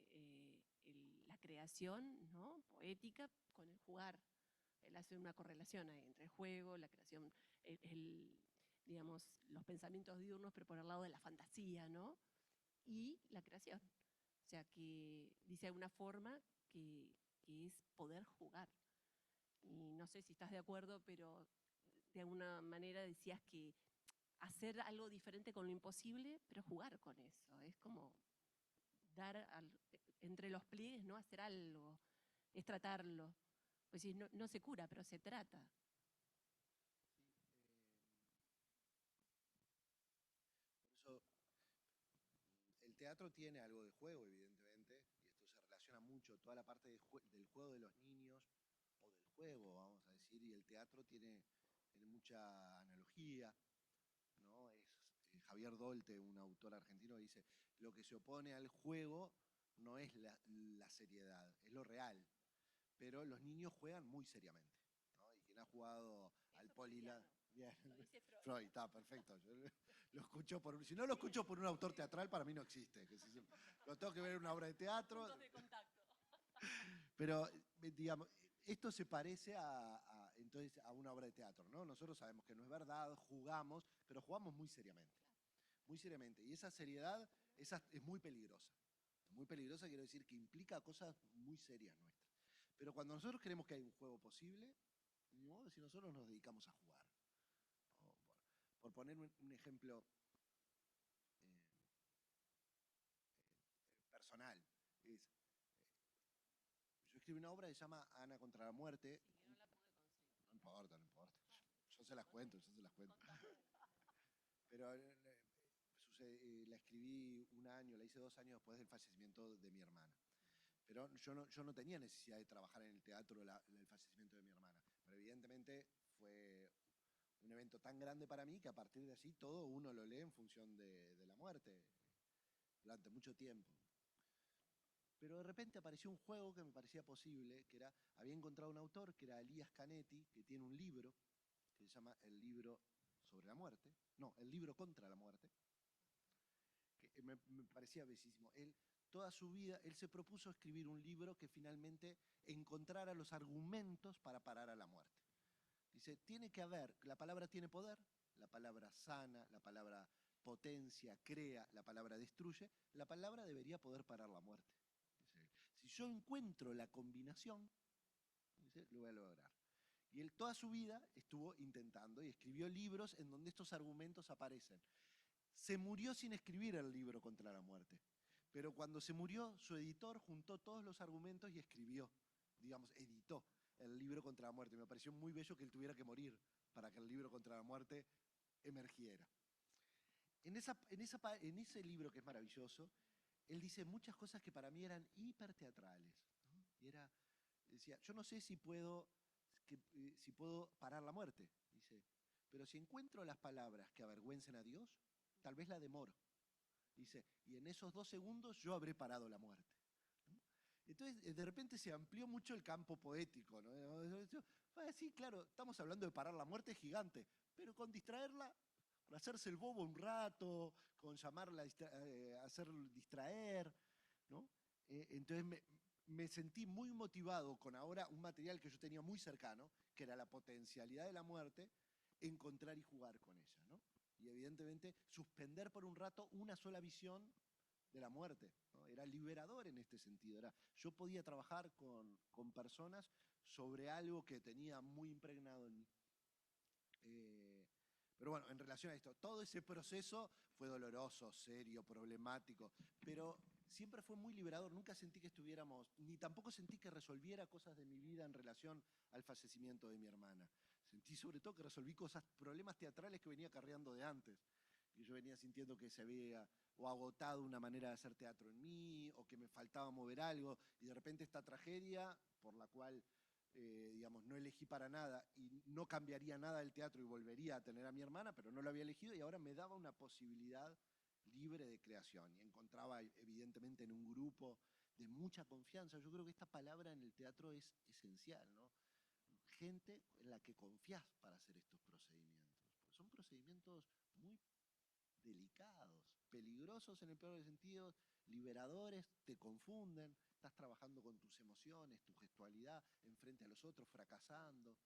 la creación, ¿no? Poética con el jugar. Él hace una correlación ahí entre el juego, la creación, digamos, los pensamientos diurnos, pero por el lado de la fantasía, ¿no? Y la creación. O sea, que dice de alguna forma que es poder jugar. Y no sé si estás de acuerdo, pero de alguna manera decías que hacer algo diferente con lo imposible, pero jugar con eso. Es como dar entre los pliegues, ¿no? Hacer algo, es tratarlo. Pues sí, no se cura, pero se trata. Por eso el teatro tiene algo de juego, evidentemente, y esto se relaciona mucho, toda la parte del juego de los niños, o del juego, vamos a decir, y el teatro tiene mucha analogía, ¿no? Javier Dolte, un autor argentino, dice, lo que se opone al juego no es la seriedad, es lo real, pero los niños juegan muy seriamente, ¿no? Y quien ha jugado al polilado... Bien, Freud, está perfecto. Yo lo escucho si no lo escucho por un autor teatral, para mí no existe. Lo tengo que ver en una obra de teatro. Puntos de contacto. Pero, digamos, esto se parece entonces a una obra de teatro, ¿no? Nosotros sabemos que no es verdad, jugamos, pero jugamos muy seriamente. Muy seriamente. Y esa seriedad es muy peligrosa. Muy peligrosa quiero decir que implica cosas muy serias nuestras. Pero cuando nosotros creemos que hay un juego posible, ¿no? Si nosotros nos dedicamos a jugar. Por poner un ejemplo personal, yo escribí una obra que se llama Ana contra la muerte. Sí, que no la pude conseguir. No importa, no importa. Yo se las cuento, yo se las cuento. Pero la escribí un año, la hice 2 años después del fallecimiento de mi hermana. Pero yo no tenía necesidad de trabajar en el teatro el fallecimiento de mi hermana. Pero evidentemente fue un evento tan grande para mí que a partir de allí todo uno lo lee en función de la muerte durante mucho tiempo. Pero de repente apareció un juego que me parecía posible, que había encontrado un autor que era Elías Canetti, que tiene un libro que se llama El libro sobre la muerte, no, El libro contra la muerte, que me parecía bellísimo. Toda su vida, él se propuso escribir un libro que finalmente encontrara los argumentos para parar a la muerte. Dice, tiene que haber, la palabra tiene poder, la palabra sana, la palabra potencia, crea, la palabra destruye, la palabra debería poder parar la muerte. Dice, si yo encuentro la combinación, dice, lo voy a lograr. Y él toda su vida estuvo intentando y escribió libros en donde estos argumentos aparecen. Se murió sin escribir el libro contra la muerte. Pero cuando se murió, su editor juntó todos los argumentos y escribió, digamos, editó el libro contra la muerte. Me pareció muy bello que él tuviera que morir para que el libro contra la muerte emergiera. En ese libro, que es maravilloso, él dice muchas cosas que para mí eran hiperteatrales, ¿no? Y decía, yo no sé si puedo parar la muerte, dice, pero si encuentro las palabras que avergüencen a Dios, tal vez la demoro. Dice, y en esos 2 segundos yo habré parado la muerte, ¿no? Entonces, de repente se amplió mucho el campo poético, ¿no? Sí, claro, estamos hablando de parar la muerte gigante, pero con distraerla, con hacerse el bobo un rato, con llamarla, hacer distraer, ¿no? Entonces me sentí muy motivado con ahora un material que yo tenía muy cercano, que era la potencialidad de la muerte, encontrar y jugar con ella, ¿no? Y evidentemente suspender por un rato una sola visión de la muerte, ¿no? Era liberador en este sentido. Yo podía trabajar con personas sobre algo que tenía muy impregnado en mí. Pero bueno, en relación a esto, todo ese proceso fue doloroso, serio, problemático, pero siempre fue muy liberador. Nunca sentí que estuviéramos, ni tampoco sentí que resolviera cosas de mi vida en relación al fallecimiento de mi hermana. Sentí sobre todo que resolví problemas teatrales que venía acarreando de antes. Y yo venía sintiendo que se había o agotado una manera de hacer teatro en mí, o que me faltaba mover algo, y de repente esta tragedia, por la cual digamos, no elegí para nada y no cambiaría nada del teatro y volvería a tener a mi hermana, pero no lo había elegido y ahora me daba una posibilidad libre de creación y encontraba evidentemente en un grupo de mucha confianza. Yo creo que esta palabra en el teatro es esencial, ¿no? Gente en la que confías para hacer estos procedimientos. Son procedimientos muy delicados, peligrosos en el peor de los sentidos, liberadores, te confunden, estás trabajando con tus emociones, tu gestualidad, enfrente a los otros, fracasando.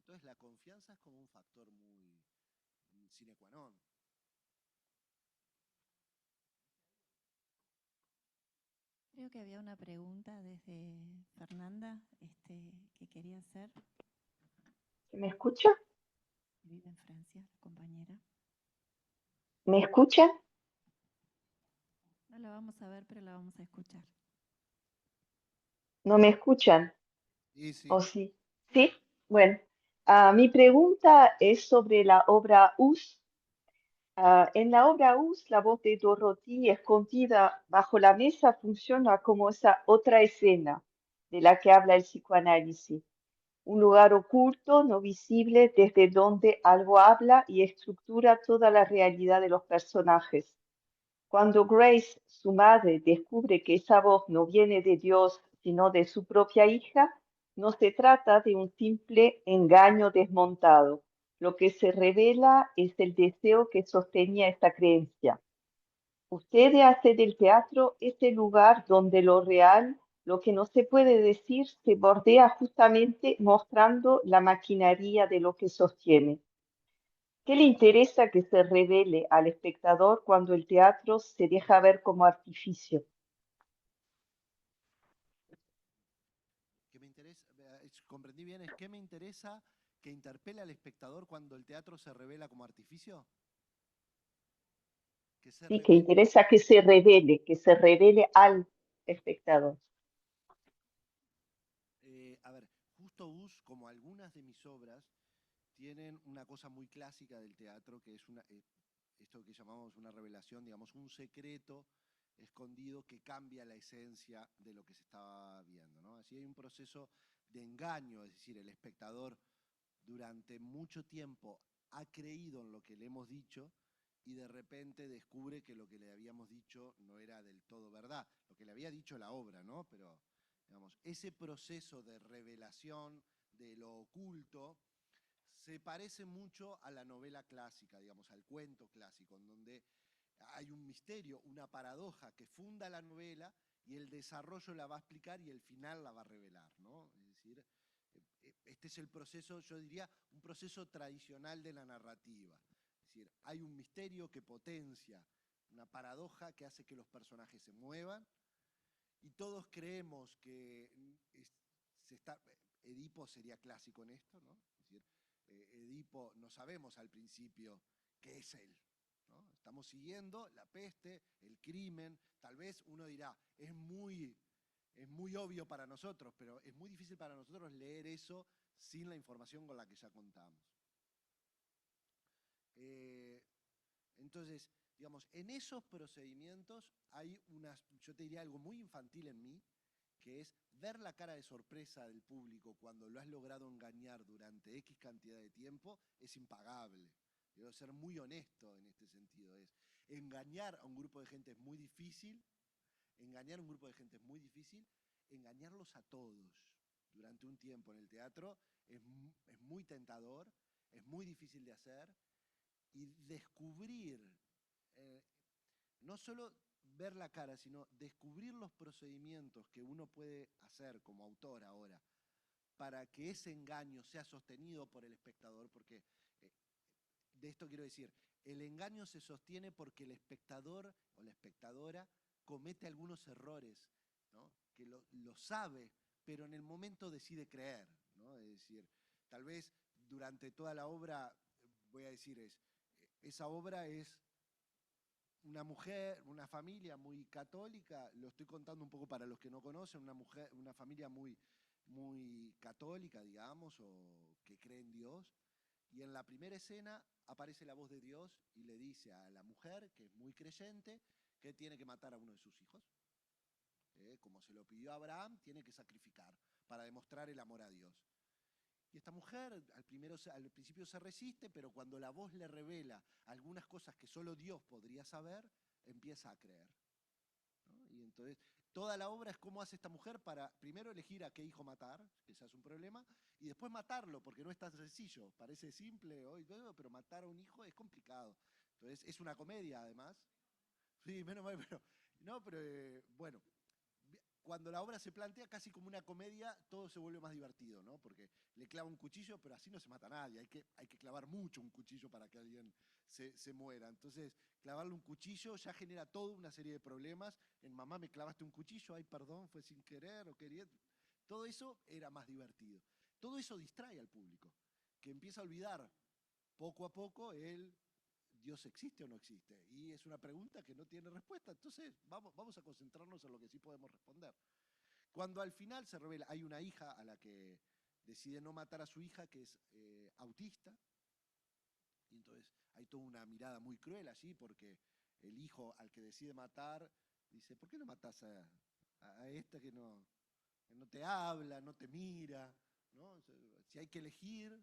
Entonces la confianza es como un factor muy sine qua non. Creo que había una pregunta desde Fernanda que quería hacer. ¿Me escucha? Vive en Francia, la compañera. ¿Me escucha? No la vamos a ver, pero la vamos a escuchar. ¿No me escuchan? Sí, sí. ¿O sí? Sí, bueno. Mi pregunta es sobre la obra Us. En la obra Us, la voz de Dorothy escondida bajo la mesa funciona como esa otra escena de la que habla el psicoanálisis. Un lugar oculto, no visible, desde donde algo habla y estructura toda la realidad de los personajes. Cuando Grace, su madre, descubre que esa voz no viene de Dios, sino de su propia hija, no se trata de un simple engaño desmontado. Lo que se revela es el deseo que sostenía esta creencia. Usted hace del teatro ese lugar donde lo real, lo que no se puede decir, se bordea justamente mostrando la maquinaria de lo que sostiene. ¿Qué le interesa que se revele al espectador cuando el teatro se deja ver como artificio? ¿Qué me interesa? ¿Comprendí bien? ¿Es qué me interesa que interpele al espectador cuando el teatro se revela como artificio? Que se Sí, que revele. interesa que se revele al espectador. A ver, Justo Us, como algunas de mis obras, tienen una cosa muy clásica del teatro, que es esto que llamamos una revelación, digamos, un secreto escondido que cambia la esencia de lo que se estaba viendo, ¿no? Así hay un proceso de engaño, es decir, el espectador durante mucho tiempo ha creído en lo que le hemos dicho y de repente descubre que lo que le habíamos dicho no era del todo verdad, lo que le había dicho la obra, ¿no? Pero, digamos, ese proceso de revelación de lo oculto se parece mucho a la novela clásica, digamos, al cuento clásico, en donde hay un misterio, una paradoja que funda la novela y el desarrollo la va a explicar y el final la va a revelar, ¿no? Es decir, este es el proceso, yo diría, un proceso tradicional de la narrativa. Es decir, hay un misterio que potencia una paradoja que hace que los personajes se muevan y todos creemos que Edipo sería clásico en esto, ¿no? Es decir, Edipo no sabemos al principio qué es él, ¿no? Estamos siguiendo la peste, el crimen, tal vez uno dirá, es muy obvio para nosotros, pero es muy difícil para nosotros leer eso sin la información con la que ya contamos. Entonces, digamos, en esos procedimientos hay yo te diría algo muy infantil en mí, que es ver la cara de sorpresa del público cuando lo has logrado engañar durante X cantidad de tiempo, es impagable. Debo ser muy honesto en este sentido. Engañar a un grupo de gente es muy difícil, engañarlos a todos durante un tiempo en el teatro es muy tentador, es muy difícil de hacer, y descubrir, no solo ver la cara, sino descubrir los procedimientos que uno puede hacer como autor ahora para que ese engaño sea sostenido por el espectador, porque de esto quiero decir, el engaño se sostiene porque el espectador o la espectadora comete algunos errores, ¿no? Que lo sabe, pero en el momento decide creer, ¿no? Es decir, tal vez durante toda la obra, voy a decir, esa obra es una mujer, una familia muy católica, lo estoy contando un poco para los que no conocen, una familia muy, muy católica, digamos, o que cree en Dios, y en la primera escena aparece la voz de Dios y le dice a la mujer, que es muy creyente, que tiene que matar a uno de sus hijos. Como se lo pidió a Abraham, tiene que sacrificar para demostrar el amor a Dios. Y esta mujer al principio se resiste, pero cuando la voz le revela algunas cosas que solo Dios podría saber, empieza a creer, ¿no? Y entonces toda la obra es cómo hace esta mujer para primero elegir a qué hijo matar, que ese es un problema, y después matarlo, porque no es tan sencillo. Parece simple hoy, pero matar a un hijo es complicado. Entonces es una comedia además. Sí, menos mal, pero no, pero bueno. Cuando la obra se plantea casi como una comedia, todo se vuelve más divertido, ¿no? Porque le clava un cuchillo, pero así no se mata a nadie. Hay que clavar mucho un cuchillo para que alguien se muera. Entonces, clavarle un cuchillo ya genera toda una serie de problemas. En mamá me clavaste un cuchillo, ay, perdón, fue sin querer o queriendo. Todo eso era más divertido. Todo eso distrae al público, que empieza a olvidar poco a poco ¿Dios existe o no existe? Y es una pregunta que no tiene respuesta. Entonces, vamos a concentrarnos en lo que sí podemos responder. Cuando al final se revela, hay una hija a la que decide no matar a su hija, que es autista, y entonces hay toda una mirada muy cruel allí, porque el hijo al que decide matar dice, ¿por qué no matás a esta que no te habla, no te mira? ¿No? Si hay que elegir.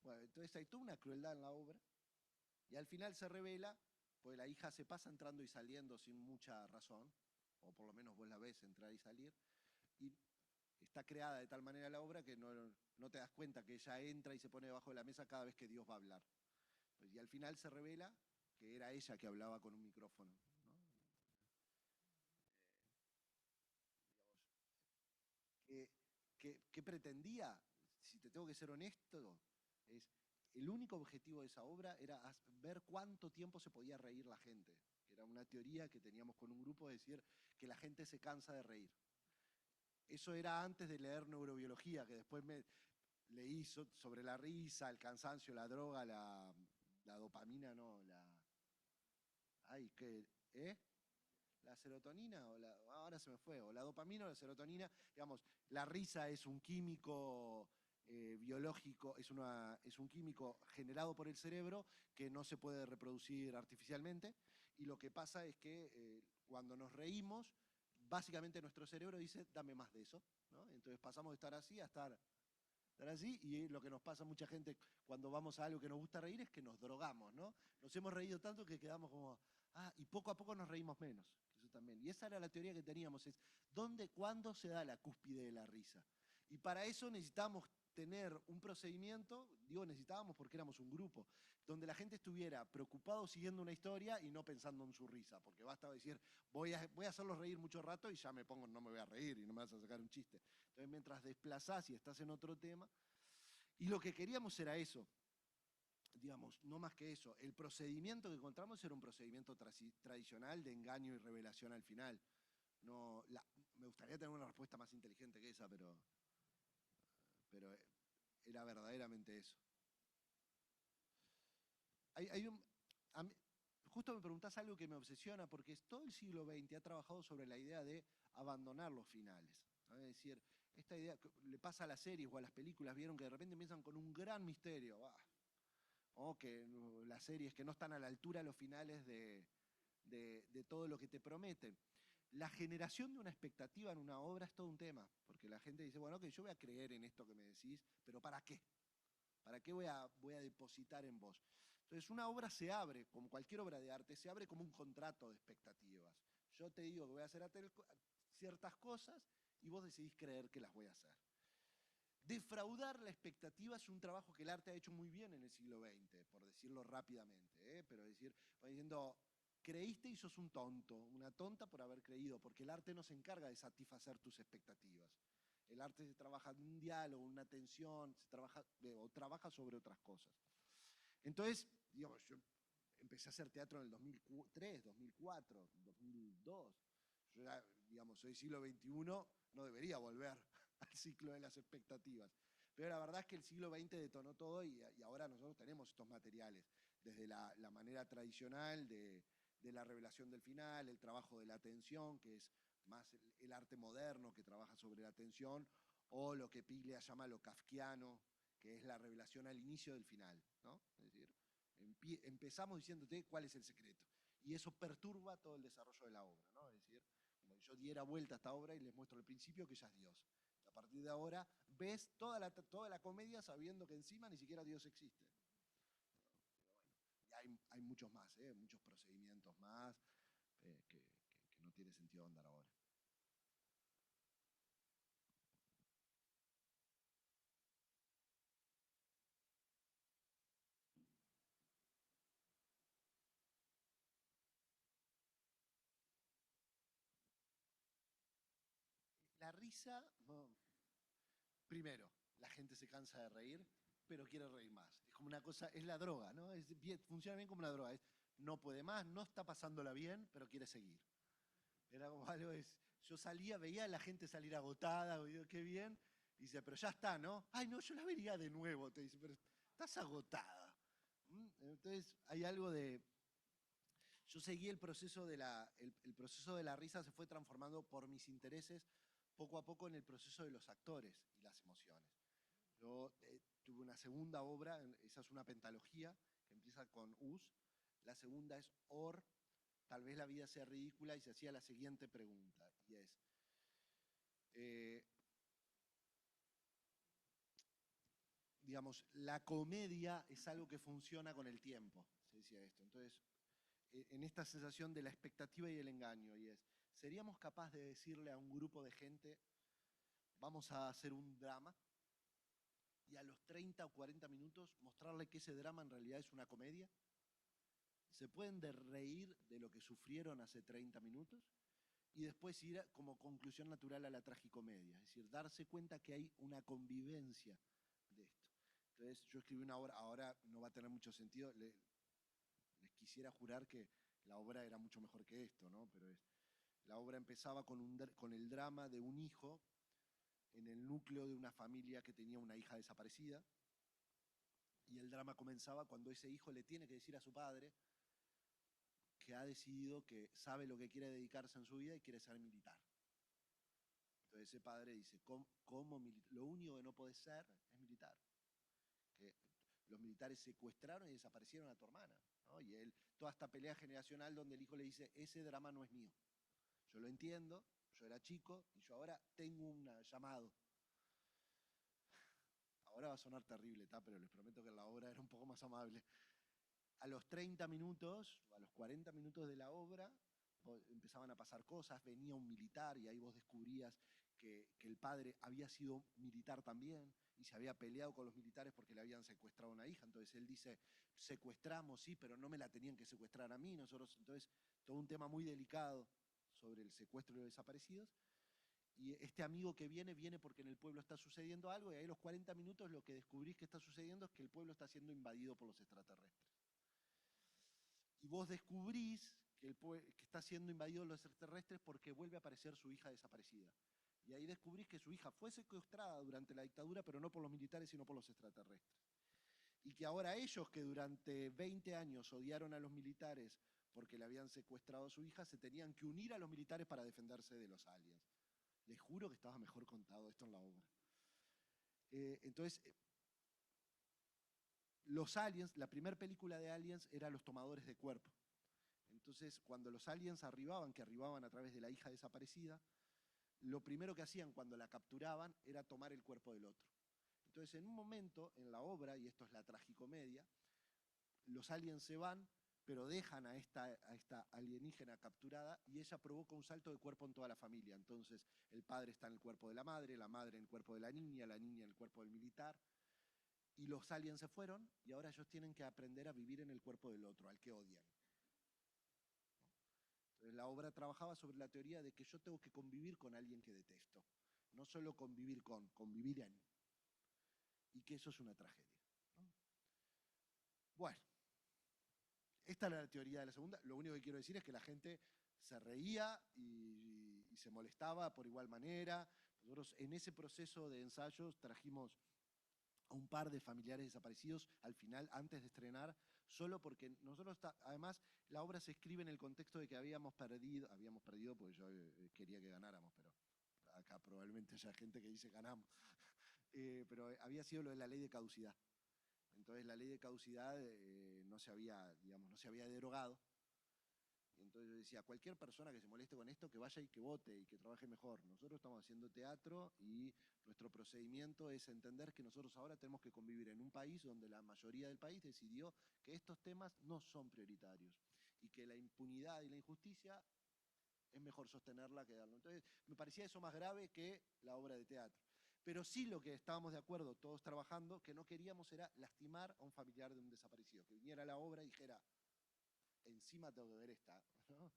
Bueno, entonces hay toda una crueldad en la obra. Y al final se revela, pues la hija se pasa entrando y saliendo sin mucha razón, o por lo menos vos la ves entrar y salir, y está creada de tal manera la obra que no te das cuenta que ella entra y se pone debajo de la mesa cada vez que Dios va a hablar. Y al final se revela que era ella que hablaba con un micrófono, ¿no? ¿Qué pretendía? Si te tengo que ser honesto, el único objetivo de esa obra era ver cuánto tiempo se podía reír la gente. Era una teoría que teníamos con un grupo de decir que la gente se cansa de reír. Eso era antes de leer neurobiología, que después leí sobre la risa, el cansancio, la droga, la dopamina, no, la serotonina, ahora se me fue, o la dopamina o la serotonina, digamos, la risa es un químico biológico, es un químico generado por el cerebro que no se puede reproducir artificialmente, y lo que pasa es que cuando nos reímos, básicamente nuestro cerebro dice, dame más de eso, ¿no? Entonces pasamos de estar así a estar así, y lo que nos pasa a mucha gente cuando vamos a algo que nos gusta reír es que nos drogamos, ¿no? Nos hemos reído tanto que quedamos como, y poco a poco nos reímos menos. Eso también. Y esa era la teoría que teníamos, es cuándo se da la cúspide de la risa. Y para eso necesitábamos tener un procedimiento, digo necesitábamos porque éramos un grupo, donde la gente estuviera preocupado siguiendo una historia y no pensando en su risa, porque basta decir, voy a hacerlos reír mucho rato y ya no me voy a reír y no me vas a sacar un chiste. Entonces mientras desplazás y estás en otro tema, y lo que queríamos era eso, digamos, no más que eso. El procedimiento que encontramos era un procedimiento tradicional de engaño y revelación al final. Me gustaría tener una respuesta más inteligente que esa, pero era verdaderamente eso. Justo me preguntás algo que me obsesiona, porque todo el siglo XX ha trabajado sobre la idea de abandonar los finales, ¿no? Es decir, esta idea le pasa a las series o a las películas, vieron que de repente empiezan con un gran misterio, o que las series que no están a la altura los finales de todo lo que te prometen. La generación de una expectativa en una obra es todo un tema, porque la gente dice, bueno, que yo voy a creer en esto que me decís, pero ¿para qué? ¿Para qué voy a depositar en vos? Entonces una obra se abre, como cualquier obra de arte, se abre como un contrato de expectativas. Yo te digo que voy a hacer ciertas cosas y vos decidís creer que las voy a hacer. Defraudar la expectativa es un trabajo que el arte ha hecho muy bien en el siglo XX, por decirlo rápidamente, pero diciendo, creíste y sos un tonto, una tonta por haber creído, porque el arte no se encarga de satisfacer tus expectativas. El arte se trabaja en un diálogo, una tensión, o trabaja sobre otras cosas. Entonces, digamos, yo empecé a hacer teatro en el 2003, 2004, 2002. Yo ya, digamos, soy siglo XXI, no debería volver al ciclo de las expectativas. Pero la verdad es que el siglo XX detonó todo y ahora nosotros tenemos estos materiales, desde la manera tradicional de la revelación del final, el trabajo de la tensión, que es más el arte moderno que trabaja sobre la tensión, o lo que Piglia llama lo kafkiano, que es la revelación al inicio del final, ¿no? Es decir, empezamos diciéndote cuál es el secreto, y eso perturba todo el desarrollo de la obra, ¿no? Es decir, como si yo diera vuelta a esta obra y les muestro el principio que ella es Dios. A partir de ahora ves toda la comedia sabiendo que encima ni siquiera Dios existe. Y hay muchos más, muchos procedimientos más que no tiene sentido andar ahora. La risa, no, primero, la gente se cansa de reír, pero quiere reír más. Es como una cosa, es la droga, ¿no? Funciona bien como una droga. No puede más, no está pasándola bien, pero quiere seguir. Era como algo, yo salía, veía a la gente salir agotada, digo, qué bien, y dice, pero ya está, ¿no? Ay, no, yo la vería de nuevo, te dice, pero estás agotada. Entonces hay algo de... Yo seguí el proceso el proceso de la risa se fue transformando por mis intereses poco a poco en el proceso de los actores y las emociones. Yo tuve una segunda obra, esa es una pentalogía, que empieza con Us. La segunda es Or, tal vez la vida sea ridícula, y se hacía la siguiente pregunta, y es, digamos, la comedia es algo que funciona con el tiempo, se decía esto. Entonces, en esta sensación de la expectativa y el engaño, y es, ¿seríamos capaces de decirle a un grupo de gente, vamos a hacer un drama, y a los 30 o 40 minutos mostrarle que ese drama en realidad es una comedia? ¿Se pueden reír de lo que sufrieron hace 30 minutos? Y después ir como conclusión natural a la tragicomedia, es decir, darse cuenta que hay una convivencia de esto. Entonces yo escribí una obra, ahora no va a tener mucho sentido, les quisiera jurar que la obra era mucho mejor que esto, ¿no? Pero la obra empezaba con el drama de un hijo en el núcleo de una familia que tenía una hija desaparecida, y el drama comenzaba cuando ese hijo le tiene que decir a su padre que ha decidido que sabe lo que quiere dedicarse en su vida y quiere ser militar. Entonces ese padre dice, ¿cómo militar? Lo único que no podés ser es militar. Que los militares secuestraron y desaparecieron a tu hermana, ¿no? Y toda esta pelea generacional donde el hijo le dice, ese drama no es mío. Yo lo entiendo, yo era chico y yo ahora tengo un llamado. Ahora va a sonar terrible, pero les prometo que la obra era un poco más amable. A los 30 minutos, a los 40 minutos de la obra, empezaban a pasar cosas, venía un militar y ahí vos descubrías que el padre había sido militar también y se había peleado con los militares porque le habían secuestrado a una hija. Entonces él dice, secuestramos, sí, pero no me la tenían que secuestrar a mí. Nosotros, entonces, todo un tema muy delicado sobre el secuestro de los desaparecidos. Y este amigo que viene porque en el pueblo está sucediendo algo, y ahí a los 40 minutos lo que descubrís que está sucediendo es que el pueblo está siendo invadido por los extraterrestres. Y vos descubrís que está siendo invadido los extraterrestres porque vuelve a aparecer su hija desaparecida. Y ahí descubrís que su hija fue secuestrada durante la dictadura, pero no por los militares, sino por los extraterrestres. Y que ahora ellos, que durante 20 años odiaron a los militares porque le habían secuestrado a su hija, se tenían que unir a los militares para defenderse de los aliens. Les juro que estaba mejor contado esto en la obra. Entonces, los aliens, la primera película de aliens era Los tomadores de cuerpo. Entonces, cuando los aliens arribaban, que arribaban a través de la hija desaparecida, lo primero que hacían cuando la capturaban era tomar el cuerpo del otro. Entonces, en un momento en la obra, y esto es la tragicomedia, los aliens se van, pero dejan a esta alienígena capturada y ella provoca un salto de cuerpo en toda la familia. Entonces, el padre está en el cuerpo de la madre en el cuerpo de la niña en el cuerpo del militar. Y los aliens se fueron y ahora ellos tienen que aprender a vivir en el cuerpo del otro, al que odian. La obra trabajaba sobre la teoría de que yo tengo que convivir con alguien que detesto. No solo convivir con, convivir en. Y que eso es una tragedia, ¿no? Bueno, esta era la teoría de la segunda. Lo único que quiero decir es que la gente se reía y se molestaba por igual manera. Nosotros en ese proceso de ensayos trajimos a un par de familiares desaparecidos al final, antes de estrenar, solo porque nosotros, además, la obra se escribe en el contexto de que habíamos perdido porque yo quería que ganáramos, pero acá probablemente haya gente que dice ganamos, pero había sido lo de la ley de caducidad. Entonces la ley de caducidad no se había, digamos, no se había derogado. Y entonces yo decía, cualquier persona que se moleste con esto, que vaya y que vote y que trabaje mejor. Nosotros estamos haciendo teatro y nuestro procedimiento es entender que nosotros ahora tenemos que convivir en un país donde la mayoría del país decidió que estos temas no son prioritarios y que la impunidad y la injusticia es mejor sostenerla que darlo. Entonces me parecía eso más grave que la obra de teatro. Pero sí lo que estábamos de acuerdo todos trabajando, que no queríamos era lastimar a un familiar de un desaparecido, que viniera a la obra y dijera, encima tengo que ver esta, ¿no?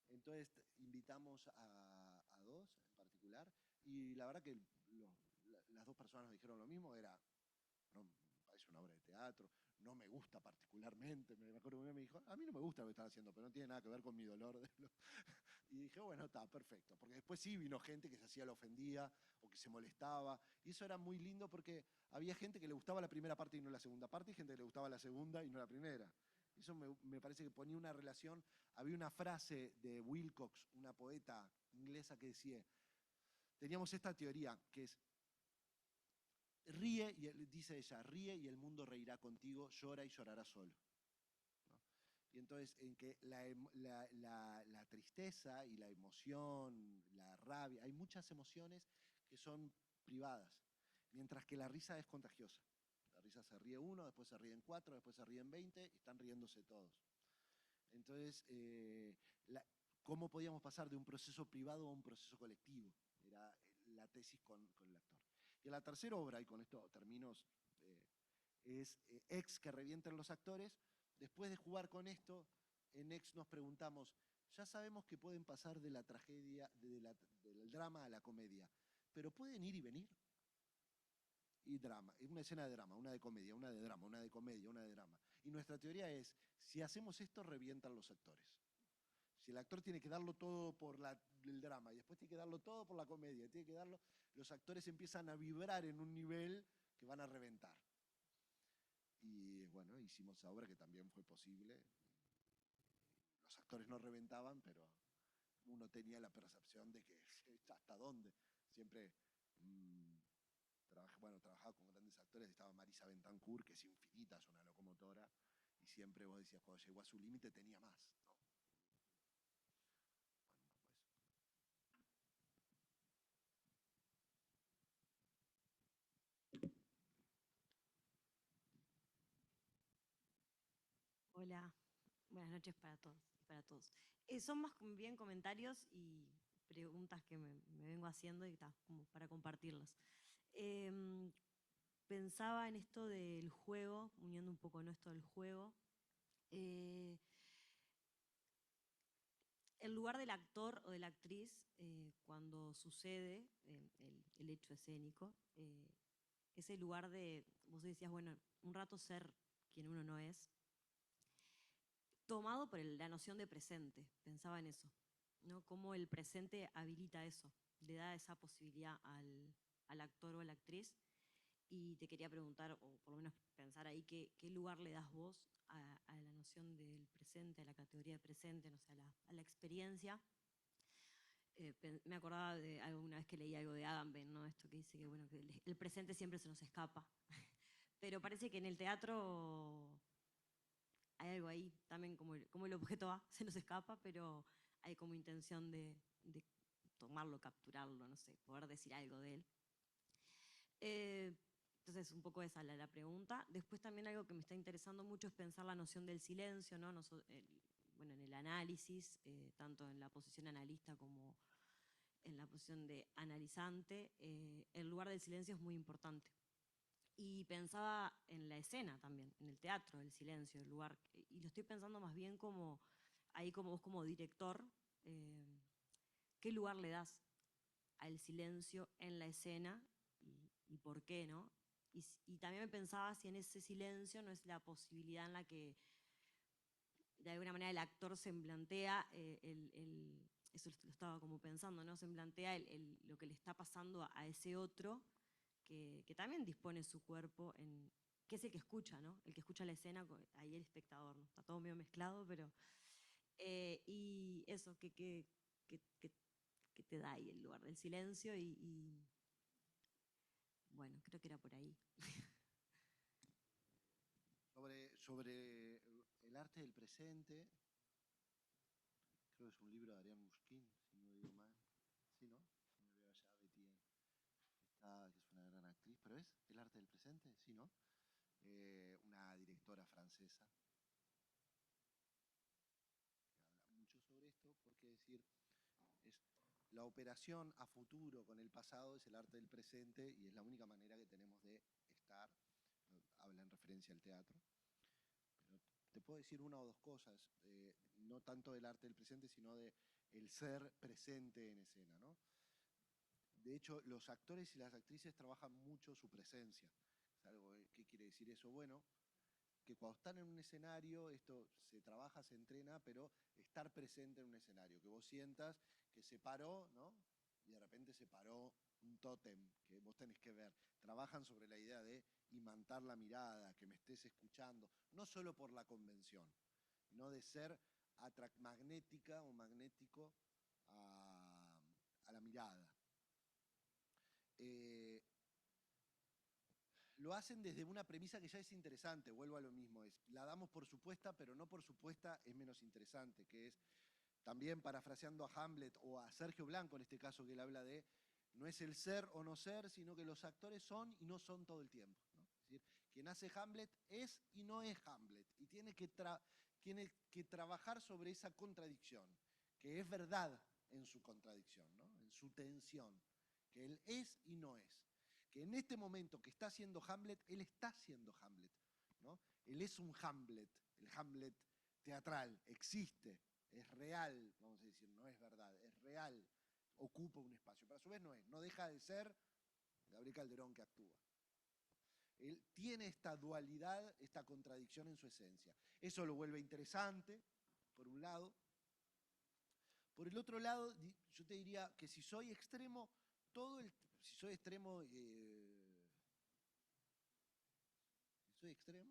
Entonces invitamos a dos en particular, y la verdad que las dos personas nos dijeron lo mismo, era, no, me parece una obra de teatro, no me gusta particularmente, me acuerdo que me dijo, a mí no me gusta lo que están haciendo, pero no tiene nada que ver con mi dolor. Y dije, bueno, está perfecto, porque después sí vino gente que se hacía la ofendía o que se molestaba, y eso era muy lindo porque había gente que le gustaba la primera parte y no la segunda parte, y gente que le gustaba la segunda y no la primera. Eso me parece que ponía una relación. Había una frase de Wilcox, una poeta inglesa, que decía, teníamos esta teoría, que es, ríe, y dice ella, ríe y el mundo reirá contigo, llora y llorará solo. Y entonces, en que la tristeza y la emoción, la rabia, hay muchas emociones que son privadas, mientras que la risa es contagiosa. La risa se ríe uno, después se ríen 4, después se ríen 20, y están riéndose todos. Entonces, ¿cómo podíamos pasar de un proceso privado a un proceso colectivo? Era la tesis con el actor. Y la tercera obra, y con esto termino, es Ex, que revientan los actores. Después de jugar con esto, en Ex nos preguntamos, ya sabemos que pueden pasar de la tragedia, del drama a la comedia, pero ¿pueden ir y venir? Y drama, una escena de drama, una de comedia, una de drama, una de comedia, una de drama. Y nuestra teoría es, si hacemos esto, revientan los actores. Si el actor tiene que darlo todo por el drama y después tiene que darlo todo por la comedia, tiene que darlo, los actores empiezan a vibrar en un nivel que van a reventar. Y bueno, hicimos esa obra que también fue posible. Los actores no reventaban, pero uno tenía la percepción de que hasta dónde. Siempre trabajaba con grandes actores, estaba Marisa Bentancur, que es infinita, es una locomotora, y siempre vos decías, cuando llegó a su límite tenía más, ¿no? Hola, buenas noches para todos y para todos. Son más bien comentarios y preguntas que me vengo haciendo y como para compartirlas. Pensaba en esto del juego, uniendo un poco, ¿no?, esto del juego. El lugar del actor o de la actriz, cuando sucede el hecho escénico, ese lugar de, vos decías, bueno, un rato ser quien uno no es, tomado por la noción de presente, pensaba en eso, ¿no? Cómo el presente habilita eso, le da esa posibilidad al actor o a la actriz. Y te quería preguntar, o por lo menos pensar ahí, ¿qué lugar le das vos a la noción del presente, a la categoría de presente, no sé, a la experiencia? Me acordaba de alguna vez que leí algo de Agamben, ¿no? Esto que dice que, bueno, que el presente siempre se nos escapa. Pero parece que en el teatro hay algo ahí, también como el objeto A se nos escapa, pero hay como intención de tomarlo, capturarlo, no sé, poder decir algo de él. Entonces, un poco esa la pregunta. Después también algo que me está interesando mucho es pensar la noción del silencio, ¿no? Bueno, en el análisis, tanto en la posición analista como en la posición de analizante, el lugar del silencio es muy importante. Y pensaba en la escena también, en el teatro, el silencio, el lugar, y lo estoy pensando más bien como ahí como vos como director, ¿qué lugar le das al silencio en la escena y por qué, ¿no? Y también me pensaba si en ese silencio no es la posibilidad en la que de alguna manera el actor se plantea, eso lo estaba como pensando, ¿no? Se plantea lo que le está pasando a ese otro que también dispone su cuerpo, que es el que escucha, ¿no? El que escucha la escena, ahí el espectador, ¿no? Está todo medio mezclado, pero... y eso, que te da ahí el lugar del silencio bueno, creo que era por ahí. Sobre el arte del presente, creo que es un libro de Ariane Mushkin, si no digo mal. Sí, ¿no? Me veo allá, Betty, que es una gran actriz, pero ¿es el arte del presente? Sí, ¿no? Una directora francesa que habla mucho sobre esto, porque decir, la operación a futuro con el pasado es el arte del presente y es la única manera que tenemos de estar, habla en referencia al teatro. Pero te puedo decir una o dos cosas, no tanto del arte del presente, sino de el ser presente en escena, ¿no? De hecho, los actores y las actrices trabajan mucho su presencia. ¿Qué quiere decir eso? Bueno, que cuando están en un escenario, esto se trabaja, se entrena, pero estar presente en un escenario, que vos sientas que se paró, ¿no? Y de repente se paró un tótem que vos tenés que ver. Trabajan sobre la idea de imantar la mirada, que me estés escuchando, no solo por la convención, sino de ser magnética o magnético a la mirada. Lo hacen desde una premisa que ya es interesante, vuelvo a lo mismo, la damos por supuesta, pero no por supuesta es menos interesante, que es, también parafraseando a Hamlet o a Sergio Blanco en este caso, que él habla de, no es el ser o no ser, sino que los actores son y no son todo el tiempo, ¿no? Es decir, quien hace Hamlet es y no es Hamlet, y tiene que trabajar sobre esa contradicción, que es verdad en su contradicción, ¿no? En su tensión, que él es y no es. Que en este momento que está haciendo Hamlet, él está haciendo Hamlet, ¿no? Él es un Hamlet, el Hamlet teatral, existe, es real, vamos a decir, no es verdad, es real, ocupa un espacio, pero a su vez no deja de ser Gabriel Calderón que actúa. Él tiene esta dualidad, esta contradicción en su esencia. Eso lo vuelve interesante, por un lado. Por el otro lado, yo te diría que si soy extremo, si soy extremo,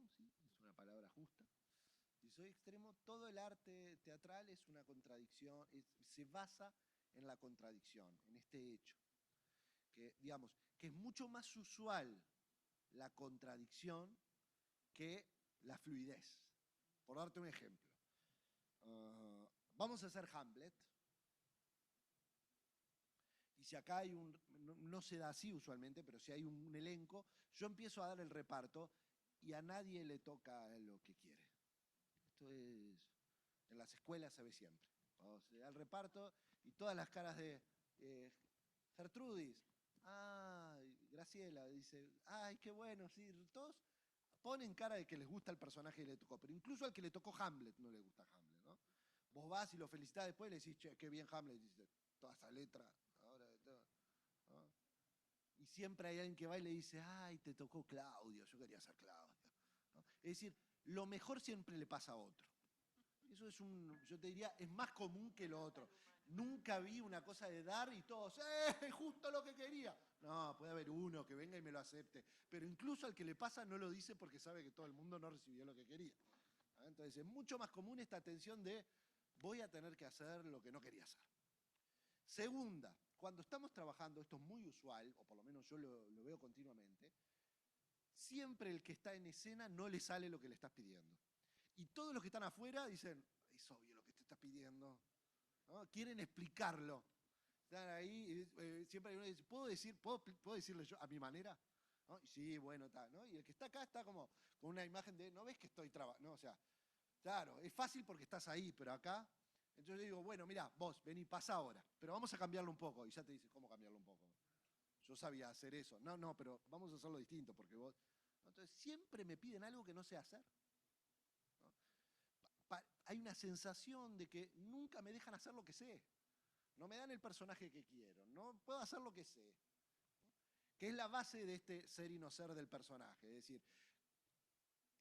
sí, es una palabra justa. Si soy extremo, todo el arte teatral es una contradicción, se basa en la contradicción, en este hecho. Que, digamos, que es mucho más usual la contradicción que la fluidez. Por darte un ejemplo. Vamos a hacer Hamlet. Y si acá hay no se da así usualmente, pero si hay un elenco, yo empiezo a dar el reparto y a nadie le toca lo que quiere. Esto en las escuelas se ve siempre. Cuando se da el reparto y todas las caras de Gertrudis, ay, Graciela, dice, ay, qué bueno, sí, todos ponen cara de que les gusta el personaje que le tocó, pero incluso al que le tocó Hamlet no le gusta Hamlet, ¿no? Vos vas y lo felicitás después y le decís, che, qué bien Hamlet, y dice, toda esa letra, ahora de todo, ¿no? Y siempre hay alguien que va y le dice, ay, te tocó Claudio, yo quería ser Claudio, ¿no? Es decir, lo mejor siempre le pasa a otro. Eso es yo te diría, es más común que lo otro. Nunca vi una cosa de dar y todos, justo lo que quería. No, puede haber uno que venga y me lo acepte. Pero incluso al que le pasa no lo dice porque sabe que todo el mundo no recibió lo que quería. Entonces es mucho más común esta tensión de voy a tener que hacer lo que no quería hacer. Segunda, cuando estamos trabajando, esto es muy usual, o por lo menos yo lo veo continuamente, siempre el que está en escena no le sale lo que le estás pidiendo. Y todos los que están afuera dicen, es obvio lo que te estás pidiendo, ¿no? Quieren explicarlo. Están ahí, siempre hay uno que dice, ¿puedo decirle yo a mi manera? ¿No? Y sí, bueno, tal, ¿no? Y el que está acá está como con una imagen de, ¿no ves que estoy trabajando? No, o sea, claro, es fácil porque estás ahí, pero acá, entonces yo digo, bueno, mira, vos, vení, pasa ahora, pero vamos a cambiarlo un poco. Y ya te dice, ¿cómo cambiarlo un poco? Yo sabía hacer eso. No, pero vamos a hacerlo distinto porque vos... Entonces siempre me piden algo que no sé hacer. hay una sensación de que nunca me dejan hacer lo que sé. No me dan el personaje que quiero, no puedo hacer lo que sé. Que es la base de este ser y no ser del personaje. Es decir,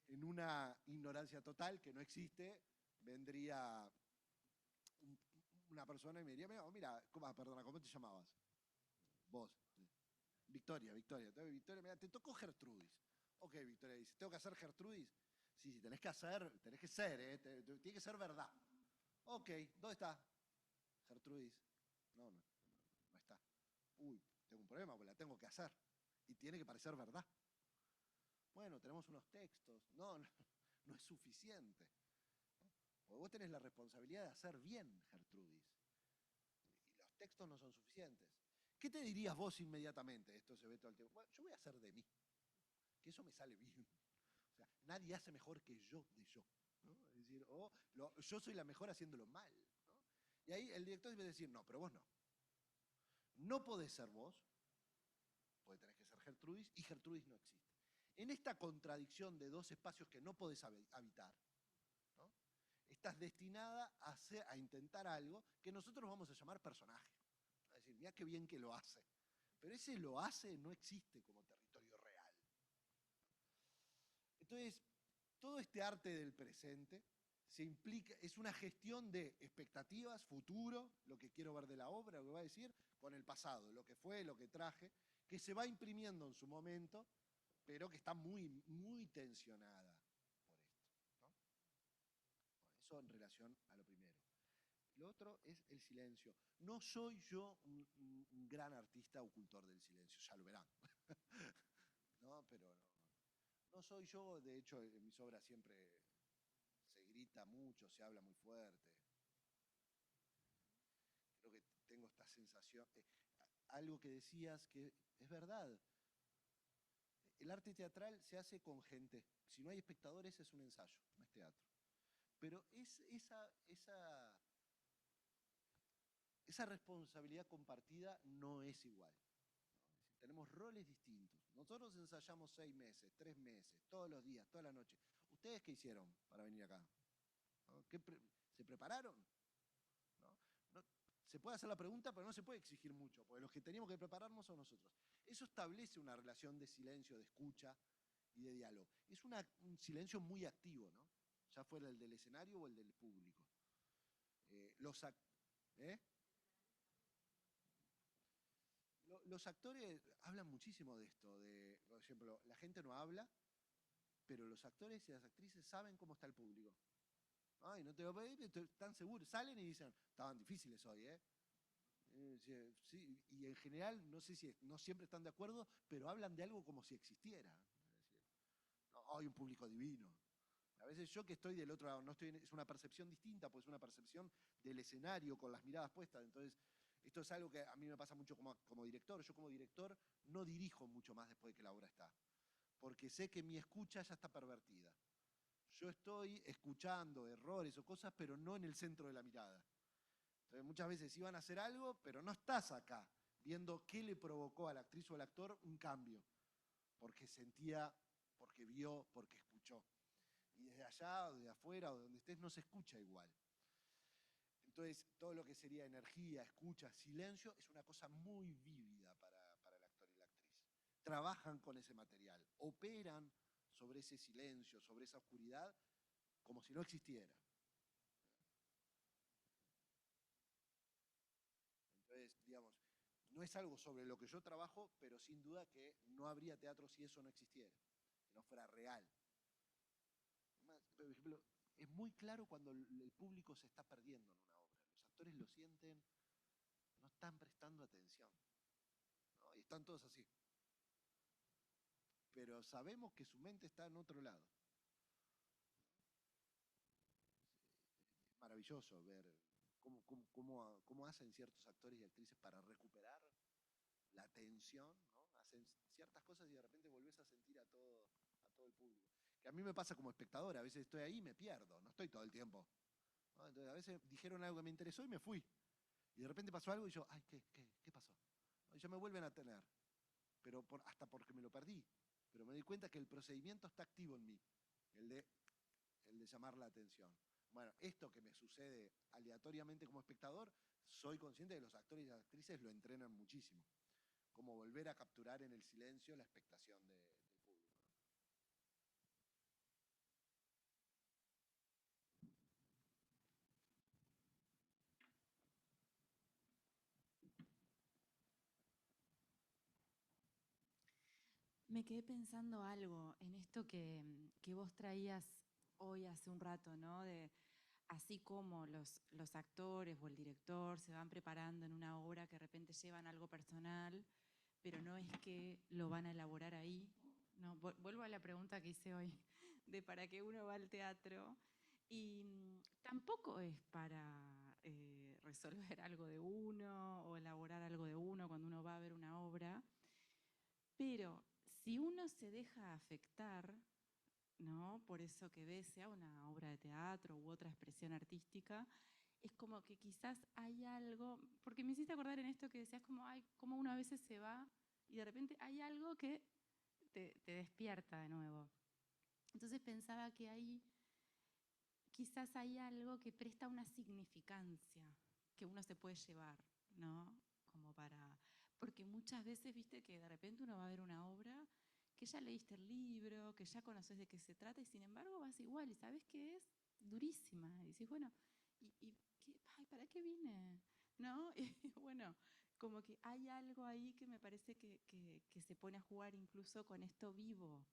en una ignorancia total que no existe, vendría una persona y me diría, mira, perdona, ¿cómo te llamabas? Vos. Victoria. Entonces, Victoria, mira, te tocó Gertrudis. Ok, Victoria dice, ¿tengo que hacer Gertrudis? Sí, tenés que ser, tiene que ser verdad. Ok, ¿dónde está Gertrudis? No está. Uy, tengo un problema, porque la tengo que hacer. Y tiene que parecer verdad. Bueno, tenemos unos textos. No es suficiente. Porque vos tenés la responsabilidad de hacer bien Gertrudis. Y los textos no son suficientes. ¿Qué te dirías vos inmediatamente? Esto se ve todo el tiempo. Bueno, yo voy a hacer de mí. Que eso me sale bien. O sea, nadie hace mejor que yo de yo. ¿No? Es decir, yo soy la mejor haciéndolo mal. ¿No? Y ahí el director debe decir, no, pero vos no. No podés ser vos, porque tenés que ser Gertrudis, y Gertrudis no existe. En esta contradicción de dos espacios que no podés habitar, ¿no? Estás destinada a intentar algo que nosotros vamos a llamar personaje. Es decir, mira qué bien que lo hace. Pero ese lo hace no existe como territorio real. Entonces, todo este arte del presente es una gestión de expectativas, futuro, lo que quiero ver de la obra, lo que va a decir, con el pasado, lo que fue, lo que traje, que se va imprimiendo en su momento, pero que está muy, muy tensionada por esto, ¿no? Bueno, eso en relación a lo primero. Lo otro es el silencio. No soy yo un gran artista ocultor del silencio, ya lo verán. ¿No? Pero no soy yo, de hecho, en mis obras siempre se grita mucho, se habla muy fuerte. Creo que tengo esta sensación. Algo que decías que es verdad. El arte teatral se hace con gente. Si no hay espectadores es un ensayo, no es teatro. Pero esa responsabilidad compartida no es igual. ¿No? Tenemos roles distintos. Nosotros ensayamos 6 meses, 3 meses, todos los días, toda la noche. ¿Ustedes qué hicieron para venir acá? ¿No? ¿Se prepararon? ¿No? Se puede hacer la pregunta, pero no se puede exigir mucho, porque los que teníamos que prepararnos son nosotros. Eso establece una relación de silencio, de escucha y de diálogo. Es un silencio muy activo, ¿no? Ya fuera el del escenario o el del público. Los actores hablan muchísimo de esto, por ejemplo, la gente no habla, pero los actores y las actrices saben cómo está el público. Ay, no te lo pedí, están seguros. Salen y dicen, estaban difíciles hoy, ¿eh? Sí, y en general, no sé si no siempre están de acuerdo, pero hablan de algo como si existiera. Es decir, hay un público divino. A veces yo que estoy del otro lado, es una percepción distinta, pues es una percepción del escenario con las miradas puestas. Entonces, esto es algo que a mí me pasa mucho como director. Yo como director no dirijo mucho más después de que la obra está, porque sé que mi escucha ya está pervertida. Yo estoy escuchando errores o cosas, pero no en el centro de la mirada. Entonces, muchas veces iban a hacer algo, pero no estás acá, viendo qué le provocó a la actriz o al actor un cambio. Porque sentía, porque vio, porque escuchó. Y desde allá, o desde afuera, o de donde estés, no se escucha igual. Entonces, todo lo que sería energía, escucha, silencio, es una cosa muy vívida para el actor y la actriz. Trabajan con ese material, operan sobre ese silencio, sobre esa oscuridad, como si no existiera. Entonces, digamos, no es algo sobre lo que yo trabajo, pero sin duda que no habría teatro si eso no existiera, si no fuera real. Por ejemplo, es muy claro cuando el público se está perdiendo en una obra. Los actores lo sienten, no están prestando atención, ¿no? Y están todos así. Pero sabemos que su mente está en otro lado. Es maravilloso ver cómo hacen ciertos actores y actrices para recuperar la atención, ¿no? Hacen ciertas cosas y de repente volvés a sentir a todo el público. Que a mí me pasa como espectador, a veces estoy ahí y me pierdo, no estoy todo el tiempo, ¿no? Entonces a veces dijeron algo que me interesó y me fui. Y de repente pasó algo y yo, ay, ¿qué pasó? Y ya me vuelven a tener, pero hasta porque me lo perdí. Pero me di cuenta que el procedimiento está activo en mí, el de llamar la atención. Bueno, esto que me sucede aleatoriamente como espectador, soy consciente de que los actores y las actrices lo entrenan muchísimo. Como volver a capturar en el silencio la expectación del público. Me quedé pensando algo en esto que vos traías hoy hace un rato, ¿no? De así como los actores o el director se van preparando en una obra que de repente llevan algo personal, pero no es que lo van a elaborar ahí, ¿no? Vuelvo a la pregunta que hice hoy, de para qué uno va al teatro, y tampoco es para resolver algo de uno o elaborar algo de uno cuando uno va a ver una obra, pero si uno se deja afectar, ¿no? Por eso que ve, sea una obra de teatro u otra expresión artística, es como que quizás hay algo, porque me hiciste acordar en esto que decías como, ay, como uno a veces se va y de repente hay algo que te despierta de nuevo. Entonces pensaba que ahí quizás hay algo que presta una significancia que uno se puede llevar, ¿no? Como para, porque muchas veces, viste, que de repente uno va a ver una obra que ya leíste el libro, que ya conoces de qué se trata y sin embargo vas igual y sabes que es durísima. Y decís, bueno, ay, ¿para qué vine? ¿No? Y bueno, como que hay algo ahí que me parece que se pone a jugar incluso con esto vivo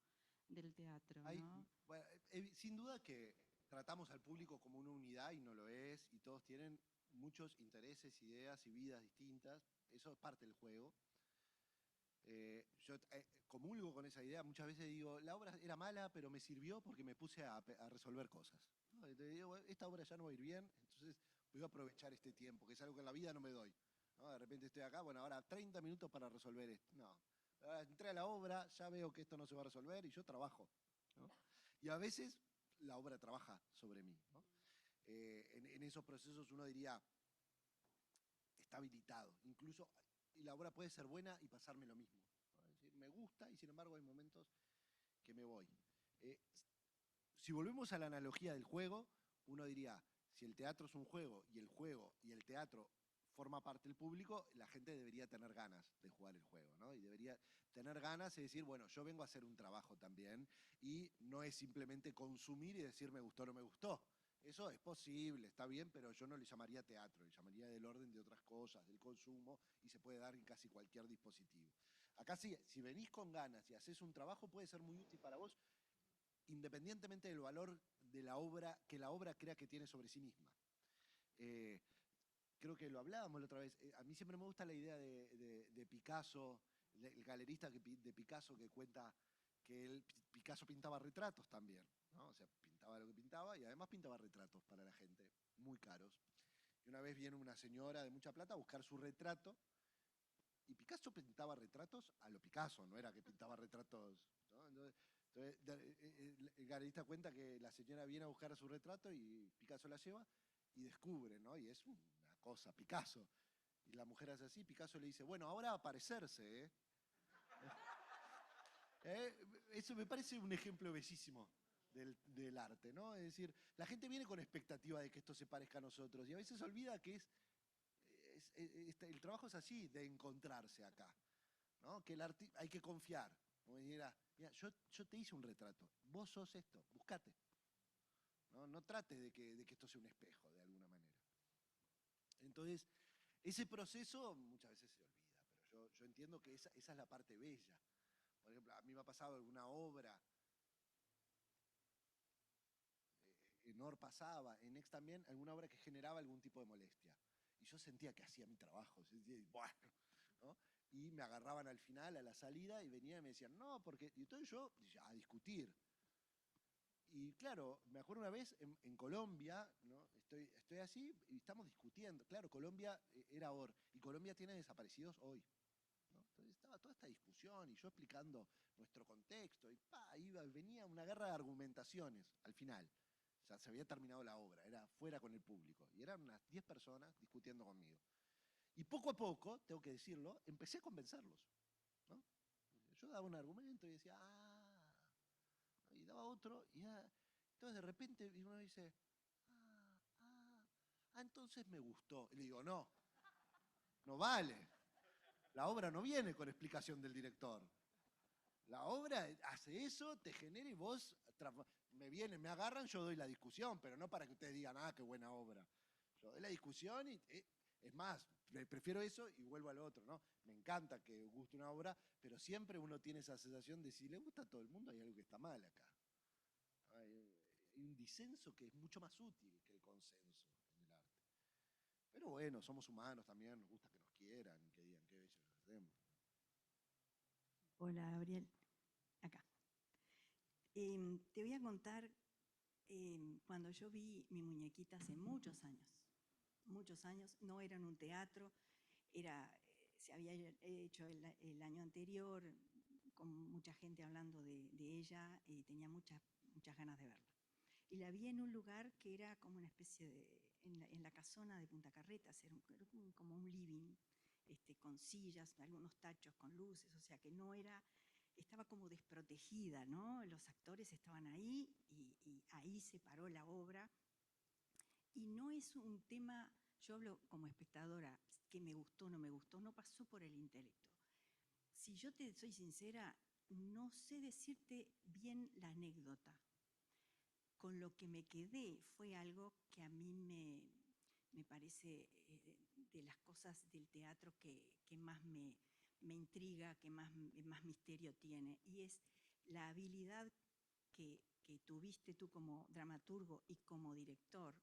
del teatro, ¿no? Bueno, sin duda que tratamos al público como una unidad y no lo es, y todos tienen muchos intereses, ideas y vidas distintas. Eso es parte del juego. Yo comulgo con esa idea, muchas veces digo, la obra era mala, pero me sirvió porque me puse a resolver cosas. ¿No? Te digo, esta obra ya no va a ir bien, entonces voy a aprovechar este tiempo, que es algo que en la vida no me doy. ¿No? De repente estoy acá, bueno, ahora 30 minutos para resolver esto. No, ahora entré a la obra, ya veo que esto no se va a resolver y yo trabajo. ¿No? Y a veces la obra trabaja sobre mí. ¿No? En esos procesos uno diría, está habilitado. Incluso, y la obra puede ser buena y pasarme lo mismo. ¿No? Es decir, me gusta y sin embargo hay momentos que me voy. Si volvemos a la analogía del juego, uno diría, si el teatro es un juego y el teatro forma parte del público, la gente debería tener ganas de jugar el juego, ¿no? Y debería tener ganas de decir, bueno, yo vengo a hacer un trabajo también y no es simplemente consumir y decir me gustó o no me gustó. Eso es posible, está bien, pero yo no le llamaría teatro, le llamaría del orden de otras cosas, del consumo, y se puede dar en casi cualquier dispositivo. Acá sí, si venís con ganas y haces un trabajo, puede ser muy útil para vos, independientemente del valor de la obra, que la obra crea que tiene sobre sí misma. Creo que lo hablábamos la otra vez, a mí siempre me gusta la idea de Picasso, el galerista de Picasso que cuenta que Picasso pintaba retratos también, ¿no? O sea, pintaba lo que pintaba y además pintaba retratos para la gente, muy caros. Y una vez viene una señora de mucha plata a buscar su retrato y Picasso pintaba retratos a lo Picasso, no era que pintaba retratos, ¿no? Entonces, el galerista cuenta que la señora viene a buscar su retrato y Picasso la lleva y descubre, ¿no? Y es una cosa, Picasso. Y la mujer hace así, Picasso le dice, bueno, ahora aparecerse, ¿eh? Eso me parece un ejemplo bellísimo del arte, ¿no? Es decir, la gente viene con expectativa de que esto se parezca a nosotros y a veces olvida que el trabajo es así, de encontrarse acá, ¿no? Que hay que confiar. Como mira, yo te hice un retrato, vos sos esto, buscate. No trates de que esto sea un espejo, de alguna manera. Entonces, ese proceso muchas veces se olvida, pero yo entiendo que esa es la parte bella. Por ejemplo, a mí me ha pasado alguna obra, en OR pasaba, en EX también, alguna obra que generaba algún tipo de molestia. Y yo sentía que hacía mi trabajo, sentía, bueno, ¿no? Y me agarraban al final, a la salida, y venían y me decían, no, porque... Y entonces yo, a discutir. Y claro, me acuerdo una vez en Colombia, ¿no? Estoy así y estamos discutiendo. Claro, Colombia era OR, y Colombia tiene desaparecidos hoy. ¿No? Entonces estaba toda esta discusión y yo explicando nuestro contexto, y venía una guerra de argumentaciones al final. O sea, se había terminado la obra, era fuera con el público. Y eran unas 10 personas discutiendo conmigo. Y poco a poco, tengo que decirlo, empecé a convencerlos. ¿No? Yo daba un argumento y decía, y daba otro, y entonces de repente uno dice, Ah, entonces me gustó. Y le digo, no, no vale. La obra no viene con explicación del director. La obra hace eso, te genera y vos me agarran, yo doy la discusión, pero no para que ustedes digan, ah, qué buena obra. Yo doy la discusión y es más, prefiero eso y vuelvo al otro, ¿no? Me encanta que guste una obra, pero siempre uno tiene esa sensación de si le gusta a todo el mundo hay algo que está mal acá. Hay un disenso que es mucho más útil que el consenso en el arte. Pero bueno, somos humanos también, nos gusta que nos quieran y que digan qué bello lo hacemos. Hola, Gabriel. Acá. Te voy a contar cuando yo vi mi muñequita hace muchos años, no era en un teatro, se había hecho el año anterior, con mucha gente hablando de ella, y tenía muchas ganas de verla. Y la vi en un lugar que era como una especie de, en la casona de Punta Carretas, era como un living, con sillas, algunos tachos con luces, o sea que no era, estaba como desprotegida, ¿no? Los actores estaban ahí y ahí se paró la obra. Y no es un tema, yo hablo como espectadora, que me gustó o no me gustó, no pasó por el intelecto. Si yo te soy sincera, no sé decirte bien la anécdota. Con lo que me quedé fue algo que a mí me parece de las cosas del teatro que más me intriga, que más misterio tiene, y es la habilidad que tuviste tú como dramaturgo y como director.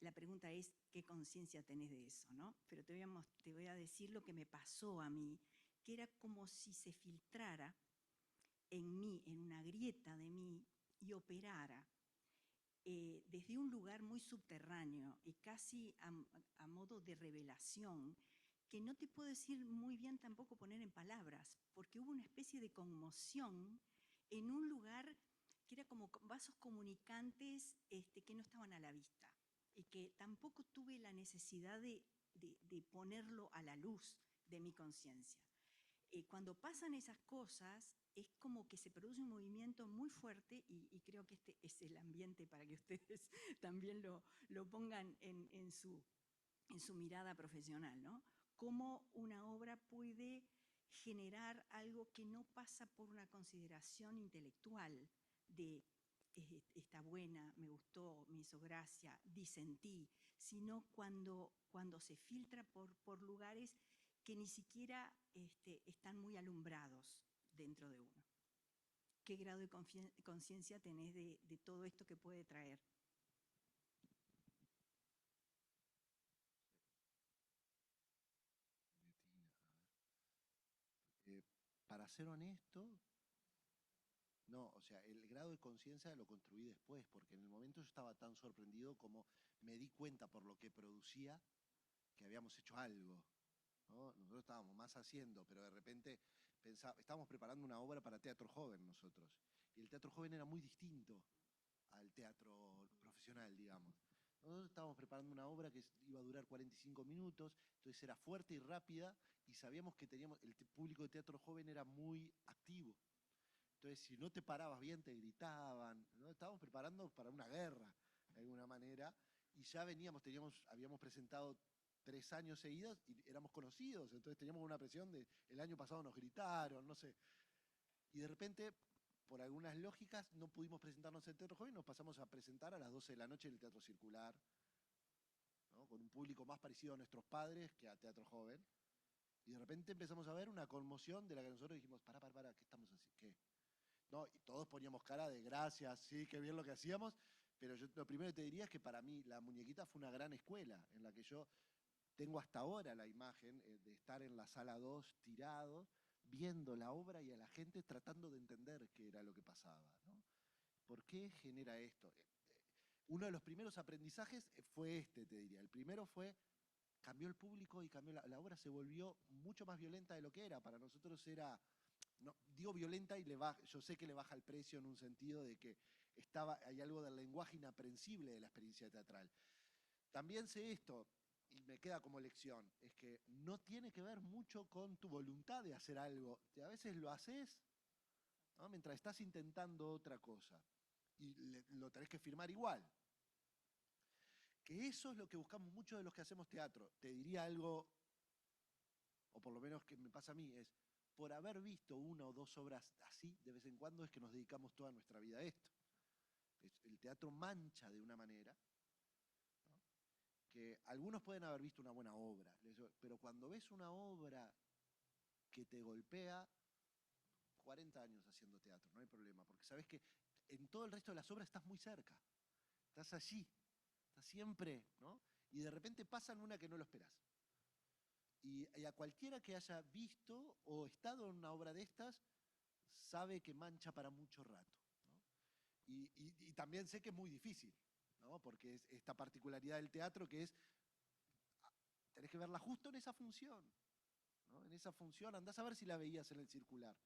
La pregunta es, ¿qué conciencia tenés de eso, no? Pero te voy a decir lo que me pasó a mí, que era como si se filtrara en mí, en una grieta de mí, y operara desde un lugar muy subterráneo y casi a modo de revelación, que no te puedo decir muy bien tampoco poner en palabras, porque hubo una especie de conmoción en un lugar que era como vasos comunicantes que no estaban a la vista y que tampoco tuve la necesidad de ponerlo a la luz de mi conciencia. Cuando pasan esas cosas, es como que se produce un movimiento muy fuerte y creo que este es el ambiente para que ustedes también lo pongan en su mirada profesional, ¿no? Cómo una obra puede generar algo que no pasa por una consideración intelectual de está buena, me gustó, me hizo gracia, disentí, sino cuando se filtra por lugares que ni siquiera están muy alumbrados dentro de uno. ¿Qué grado de conciencia tenés de todo esto que puede traer? Para ser honesto, no, o sea, el grado de conciencia lo construí después, porque en el momento yo estaba tan sorprendido como me di cuenta por lo que producía que habíamos hecho algo, ¿no? Nosotros estábamos más haciendo, pero de repente estábamos preparando una obra para teatro joven nosotros, y el teatro joven era muy distinto al teatro profesional, digamos. Nosotros estábamos preparando una obra que iba a durar 45 minutos, entonces era fuerte y rápida, y sabíamos que el público de teatro joven era muy activo. Entonces, si no te parabas bien, te gritaban, ¿no? Estábamos preparando para una guerra, de alguna manera, y ya habíamos presentado 3 años seguidos y éramos conocidos, entonces teníamos una presión de, el año pasado nos gritaron, no sé. Y de repente, por algunas lógicas, no pudimos presentarnos en el Teatro Joven, nos pasamos a presentar a las 12 de la noche en el Teatro Circular, ¿no? Con un público más parecido a nuestros padres que a Teatro Joven. Y de repente empezamos a ver una conmoción de la que nosotros dijimos, para, ¿qué estamos haciendo? ¿Qué? No, y todos poníamos cara de gracias, sí, qué bien lo que hacíamos, pero yo lo primero que te diría es que para mí la muñequita fue una gran escuela, en la que yo tengo hasta ahora la imagen de estar en la sala 2 tirado, viendo la obra y a la gente tratando de entender qué era lo que pasaba, ¿no? ¿Por qué genera esto? Uno de los primeros aprendizajes fue te diría. El primero fue, cambió el público y cambió la obra, se volvió mucho más violenta de lo que era. Para nosotros era, no, digo violenta y yo sé que le baja el precio en un sentido de que hay algo del lenguaje inaprensible de la experiencia teatral. También sé esto, y me queda como lección, es que no tiene que ver mucho con tu voluntad de hacer algo. A veces lo haces, ¿no? Mientras estás intentando otra cosa y lo tenés que firmar igual. Que eso es lo que buscamos muchos de los que hacemos teatro. Te diría algo, o por lo menos que me pasa a mí, es por haber visto una o dos obras así, de vez en cuando es que nos dedicamos toda nuestra vida a esto. El teatro mancha de una manera, ¿no? Que algunos pueden haber visto una buena obra, pero cuando ves una obra que te golpea, 40 años haciendo teatro, no hay problema, porque sabes que en todo el resto de las obras estás muy cerca, estás allí, estás siempre, ¿no? Y de repente pasan una que no lo esperás. Y a cualquiera que haya visto o estado en una obra de estas, sabe que mancha para mucho rato, ¿no? Y también sé que es muy difícil, ¿no? Porque es esta particularidad del teatro que es, tenés que verla justo en esa función, ¿no? En esa función, andás a ver si la veías en el circular.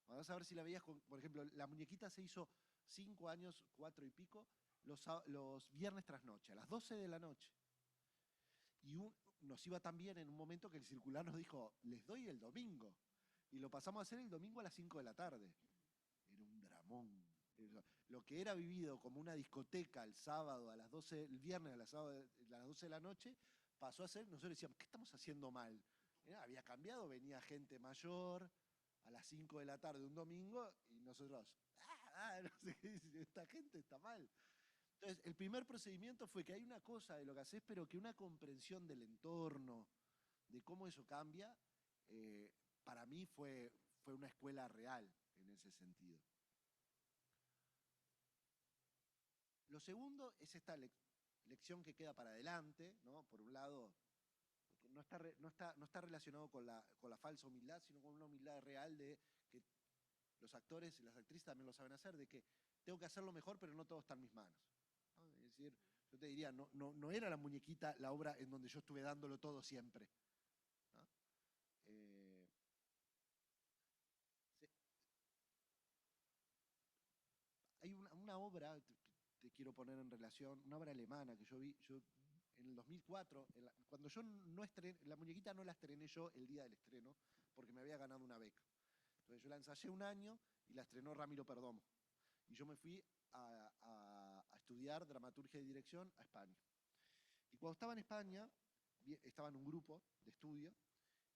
Andás a ver si la veías, por ejemplo, La Muñequita se hizo 5 años, 4 y pico, los viernes tras noche, a las 12 de la noche. Y nos iba tan bien en un momento que el circular nos dijo, les doy el domingo. Y lo pasamos a hacer el domingo a las 5 de la tarde. Era un dramón. Lo que era vivido como una discoteca el sábado a las 12, el viernes a las 12 de la noche, pasó a ser, nosotros decíamos, ¿qué estamos haciendo mal? Había cambiado, venía gente mayor a las 5 de la tarde un domingo y nosotros, no sé qué dice, esta gente está mal. Entonces, el primer procedimiento fue que hay una cosa de lo que haces, pero que una comprensión del entorno, de cómo eso cambia, para mí fue una escuela real en ese sentido. Lo segundo es esta lección que queda para adelante, ¿no? Por un lado, no está relacionado con la falsa humildad, sino con una humildad real de que los actores y las actrices también lo saben hacer, de que tengo que hacerlo mejor, pero no todo está en mis manos, ¿no? Es decir, yo te diría, no era La Muñequita la obra en donde yo estuve dándolo todo siempre, ¿no? Hay una obra, te quiero poner en relación, una obra alemana que yo vi en el 2004, cuando yo no estrené, La Muñequita no la estrené yo el día del estreno, porque me había ganado una beca. Entonces yo la ensayé un año y la estrenó Ramiro Perdomo. Y yo me fui a estudiar dramaturgia y dirección a España. Y cuando estaba en España, estaba en un grupo de estudio,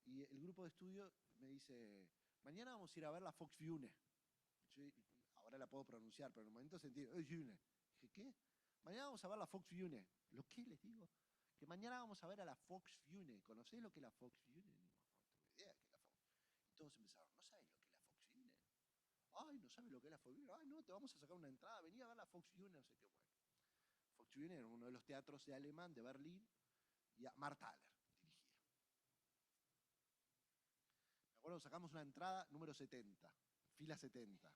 y el grupo de estudio me dice, mañana vamos a ir a ver la Volksbühne. Ahora la puedo pronunciar, pero en el momento sentí, Bühne. Dije, ¿qué? Mañana vamos a ver la Volksbühne. ¿Lo qué les digo? Que mañana vamos a ver a la Volksbühne. ¿Conocés lo que es la Volksbühne? No tengo idea de qué es la Volksbühne. Y todos empezaron, ¿no sabes lo que es la Volksbühne? Ay, ¿no sabes lo que es la Volksbühne? Ay, no, te vamos a sacar una entrada, vení a ver la Volksbühne, no sé qué. Bueno, Volksbühne era uno de los teatros de alemán, de Berlín, y a Marthaler dirigía. Me acuerdo, sacamos una entrada número 70, fila 70.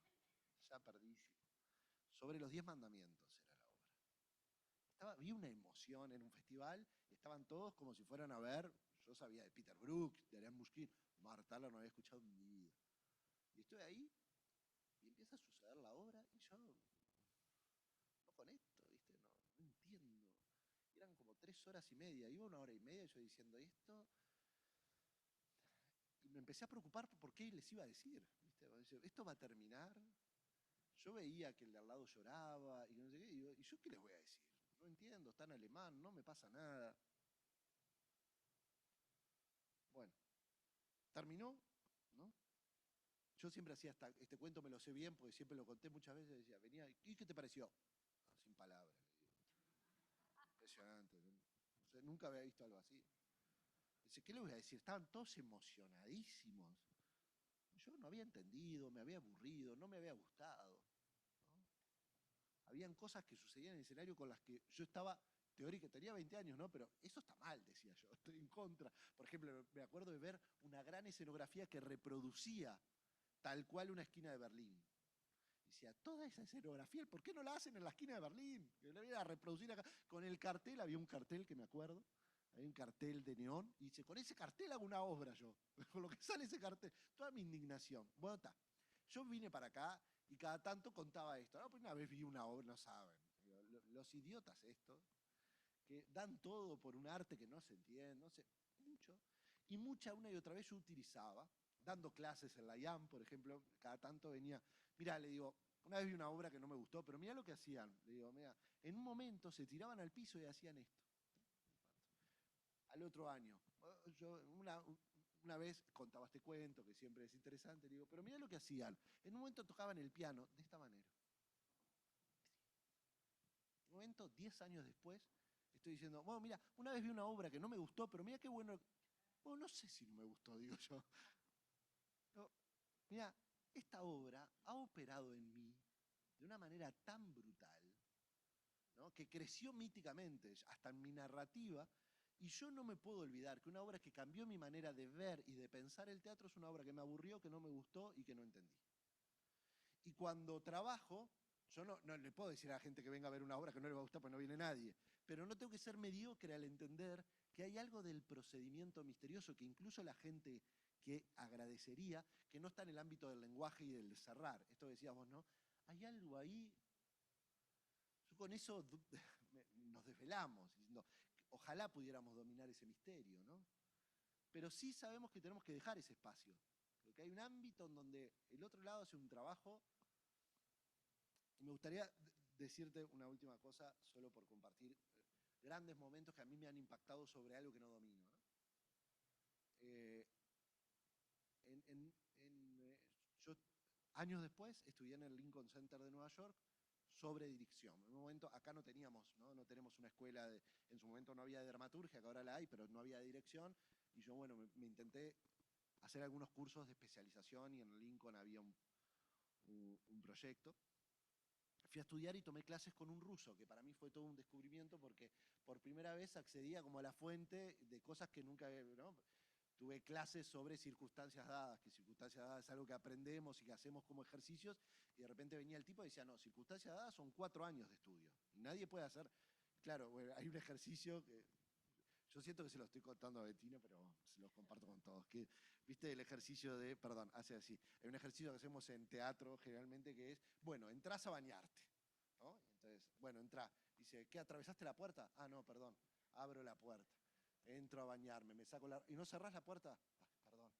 Ya perdísimo. Sobre los 10 mandamientos era la obra. Vi una emoción en un festival, estaban todos como si fueran a ver, yo sabía de Peter Brook, de Ariane Mushkin, Marthaler no había escuchado en mi vida. Y estoy ahí, y empieza a suceder la obra, y yo no conecto, ¿viste? No entiendo. Eran como 3 horas y media, iba 1 hora y media, yo diciendo esto, y me empecé a preocupar por qué les iba a decir, ¿viste? Esto va a terminar. Yo veía que el de al lado lloraba y no sé qué, ¿y yo qué les voy a decir? No entiendo, está en alemán, no me pasa nada. Bueno, terminó, ¿no? Yo siempre hacía este cuento, me lo sé bien, porque siempre lo conté muchas veces, decía, venía, ¿y qué te pareció? No, sin palabras, le digo. Impresionante, ¿no? O sea, nunca había visto algo así. Dice, ¿qué les voy a decir? Estaban todos emocionadísimos. Yo no había entendido, me había aburrido, no me había gustado. Habían cosas que sucedían en el escenario con las que yo estaba teórica, tenía 20 años, ¿no? Pero eso está mal, decía yo, estoy en contra. Por ejemplo, me acuerdo de ver una gran escenografía que reproducía tal cual una esquina de Berlín. Decía, toda esa escenografía, ¿por qué no la hacen en la esquina de Berlín? Que la vienen a reproducir acá. Con el cartel, había un cartel que me acuerdo, había un cartel de neón, y dice, con ese cartel hago una obra yo, con lo que sale ese cartel. Toda mi indignación. Bueno, está. Yo vine para acá y cada tanto contaba esto. ¿No? Pues una vez vi una obra, no saben. Los idiotas estos, que dan todo por un arte que no se entiende, no sé, mucho. Y una y otra vez yo utilizaba, dando clases en la IAM, por ejemplo, cada tanto venía, mirá, le digo, una vez vi una obra que no me gustó, pero mirá lo que hacían. Le digo, mirá, en un momento se tiraban al piso y hacían esto. Al otro año, yo una vez contaba este cuento, que siempre es interesante, digo, pero mirá lo que hacían. En un momento tocaban el piano de esta manera. En un momento, 10 años después, estoy diciendo, bueno, mira, una vez vi una obra que no me gustó, pero mira qué bueno. Bueno, no sé si no me gustó, digo yo. No, mira, esta obra ha operado en mí de una manera tan brutal, ¿no? Que creció míticamente, hasta en mi narrativa, y yo no me puedo olvidar que una obra que cambió mi manera de ver y de pensar el teatro es una obra que me aburrió, que no me gustó y que no entendí. Y cuando trabajo, yo no le puedo decir a la gente que venga a ver una obra que no le va a gustar porque no viene nadie, pero no tengo que ser mediocre al entender que hay algo del procedimiento misterioso que incluso la gente que agradecería, que no está en el ámbito del lenguaje y del cerrar. Esto decíamos, ¿no? Hay algo ahí. Yo con eso nos desvelamos, diciendo, ojalá pudiéramos dominar ese misterio, ¿no? Pero sí sabemos que tenemos que dejar ese espacio, porque hay un ámbito en donde el otro lado hace un trabajo. Y me gustaría decirte una última cosa, solo por compartir grandes momentos que a mí me han impactado sobre algo que no domino, ¿no? Yo años después estudié en el Lincoln Center de Nueva York sobre dirección. En un momento, acá no teníamos, no tenemos una escuela, en su momento no había de dramaturgia, que ahora la hay, pero no había de dirección. Y yo, bueno, me intenté hacer algunos cursos de especialización y en el Lincoln había un proyecto. Fui a estudiar y tomé clases con un ruso, que para mí fue todo un descubrimiento porque por primera vez accedía como a la fuente de cosas que nunca, ¿no? Tuve clases sobre circunstancias dadas, que circunstancias dadas es algo que aprendemos y que hacemos como ejercicios, y de repente venía el tipo y decía, no, circunstancias dadas son 4 años de estudio. Y nadie puede hacer, claro, bueno, hay un ejercicio que yo siento que se lo estoy contando a Betina, pero se los comparto con todos. Que, ¿viste el ejercicio de, perdón, hace así, hay un ejercicio que hacemos en teatro generalmente que es, bueno, entras a bañarte, ¿no? Entonces, bueno, entrá. Dice, ¿qué, atravesaste la puerta? Ah, no, perdón, abro la puerta. Entro a bañarme, me saco la... ¿Y no cerrás la puerta? Ah, perdón.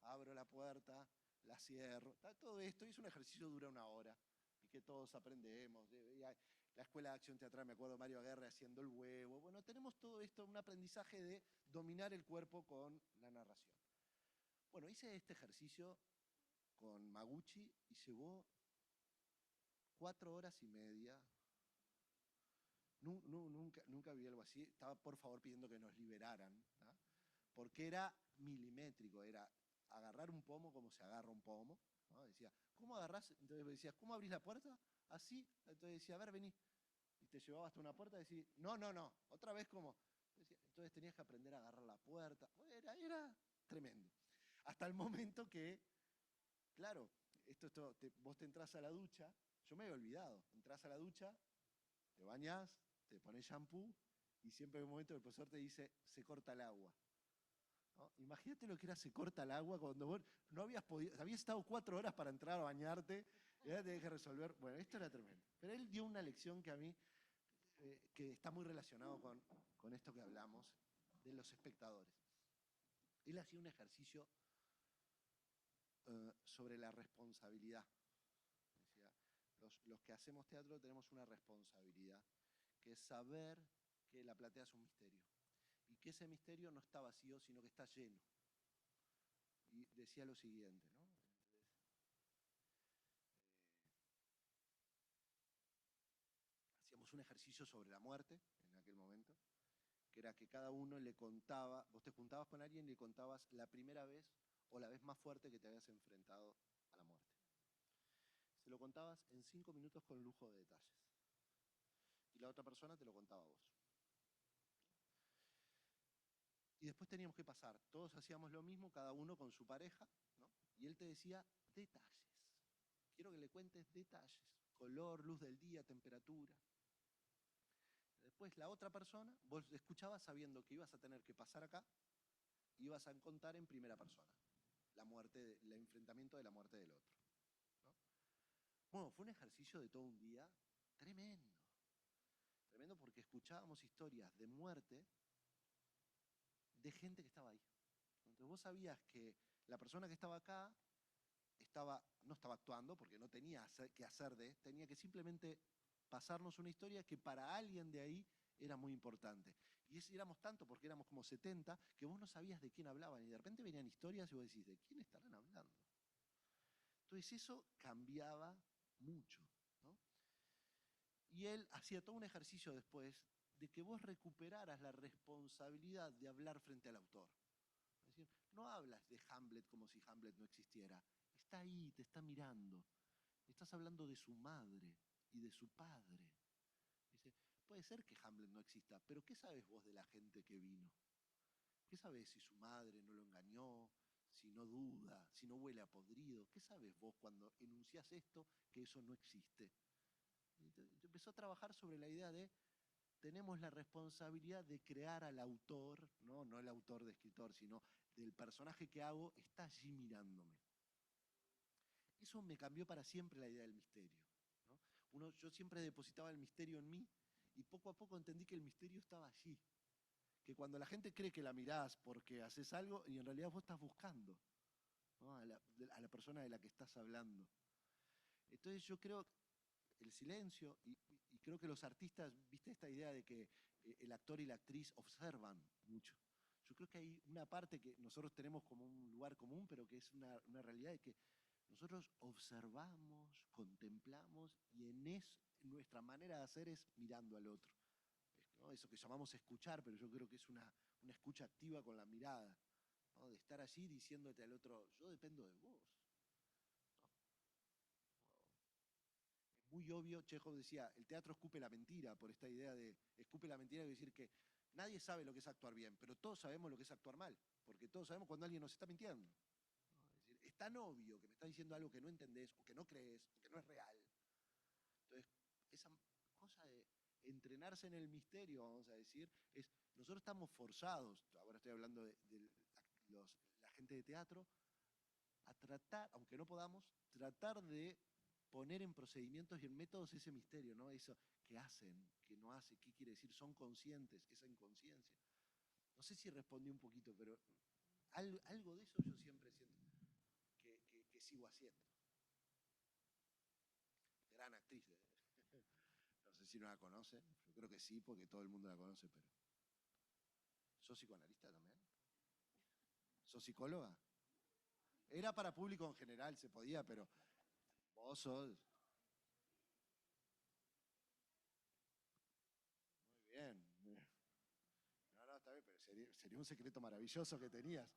Abro la puerta, la cierro. Todo esto, y es un ejercicio que dura 1 hora y que todos aprendemos. La Escuela de Acción Teatral, me acuerdo Mario Aguerre haciendo el huevo. Bueno, tenemos todo esto, un aprendizaje de dominar el cuerpo con la narración. Bueno, hice este ejercicio con Maguchi y llevó 4 horas y media. Nunca vi algo así. Estaba por favor pidiendo que nos liberaran, ¿no? Porque era milimétrico, era agarrar un pomo como se agarra un pomo, ¿no? Decía, ¿cómo agarrás? Entonces decía, ¿cómo abrís la puerta? Así. Entonces decía, a ver, vení. Y te llevaba hasta una puerta y decía, no, otra vez como. Entonces tenías que aprender a agarrar la puerta. Era tremendo. Hasta el momento que, claro, vos te entras a la ducha, yo me había olvidado, entras a la ducha, te bañás, te pones shampoo y siempre hay un momento que el profesor te dice, se corta el agua, ¿no? Imagínate lo que era se corta el agua cuando vos no habías podido, habías estado 4 horas para entrar a bañarte y ahora tenés que resolver. Bueno, esto era tremendo. Pero él dio una lección que a mí, que está muy relacionado con esto que hablamos, de los espectadores. Él hacía un ejercicio sobre la responsabilidad. Decía, los que hacemos teatro tenemos una responsabilidad, que es saber que la platea es un misterio y que ese misterio no está vacío, sino que está lleno. Y decía lo siguiente, ¿no? Hacíamos un ejercicio sobre la muerte en aquel momento, que era que cada uno le contaba, vos te juntabas con alguien y le contabas la primera vez o la vez más fuerte que te habías enfrentado a la muerte. Se lo contabas en 5 minutos con lujo de detalles. Y la otra persona te lo contaba a vos. Y después teníamos que pasar, todos hacíamos lo mismo, cada uno con su pareja, ¿no? Y él te decía detalles. Quiero que le cuentes detalles, color, luz del día, temperatura. Después la otra persona, vos escuchabas sabiendo que ibas a tener que pasar acá, ibas a contar en primera persona la muerte, el enfrentamiento de la muerte del otro, ¿no? Bueno, fue un ejercicio de todo un día tremendo. Tremendo porque escuchábamos historias de muerte de gente que estaba ahí. Entonces vos sabías que la persona que estaba acá no estaba actuando porque no tenía que hacer tenía que simplemente pasarnos una historia que para alguien de ahí era muy importante. Y éramos tanto, porque éramos como 70, que vos no sabías de quién hablaban. Y de repente venían historias y vos decís, ¿de quién estarán hablando? Entonces eso cambiaba mucho, ¿no? Y él hacía todo un ejercicio después de que vos recuperaras la responsabilidad de hablar frente al autor. Es decir, no hablas de Hamlet como si Hamlet no existiera. Está ahí, te está mirando. Estás hablando de su madre y de su padre. Dice, puede ser que Hamlet no exista, pero ¿qué sabes vos de la gente que vino? ¿Qué sabes si su madre no lo engañó, si no duda, si no huele a podrido? ¿Qué sabes vos cuando enunciás esto que eso no existe? Y empezó a trabajar sobre la idea de tenemos la responsabilidad de crear al autor, no el autor de escritor, sino del personaje que hago, está allí mirándome. Eso me cambió para siempre la idea del misterio, ¿no? Yo siempre depositaba el misterio en mí y poco a poco entendí que el misterio estaba allí. Que cuando la gente cree que la mirás porque haces algo, y en realidad vos estás buscando, ¿no? a la persona de la que estás hablando. Entonces yo creo el silencio, y creo que los artistas, viste esta idea de que el actor y la actriz observan mucho. Yo creo que hay una parte que nosotros tenemos como un lugar común, pero que es una realidad de que nosotros observamos, contemplamos, y en eso nuestra manera de hacer es mirando al otro, ¿no? Eso que llamamos escuchar, pero yo creo que es una escucha activa con la mirada, ¿no? De estar allí diciéndote al otro, yo dependo de vos. Es muy obvio, Chekhov decía, el teatro escupe la mentira, por esta idea de escupe la mentira, quiere decir que nadie sabe lo que es actuar bien, pero todos sabemos lo que es actuar mal, porque todos sabemos cuando alguien nos está mintiendo. Es decir, es tan obvio que me está diciendo algo que no entendés, o que no crees, o que no es real. Entonces, esa cosa de entrenarse en el misterio, vamos a decir, es, nosotros estamos forzados, ahora estoy hablando de la gente de teatro, a tratar, aunque no podamos, tratar de poner en procedimientos y en métodos ese misterio, ¿no? Eso, ¿qué hacen? ¿Qué no hacen? ¿Qué quiere decir? ¿Son conscientes? Esa inconsciencia. No sé si respondí un poquito, pero algo de eso yo siempre siento que sigo haciendo. Gran actriz. No sé si no la conocen, yo creo que sí, porque todo el mundo la conoce, pero... ¿Sos psicoanalista también? ¿Sos psicóloga? Era para público en general, se podía, pero vos sos... Muy bien. No, está bien, pero sería un secreto maravilloso que tenías.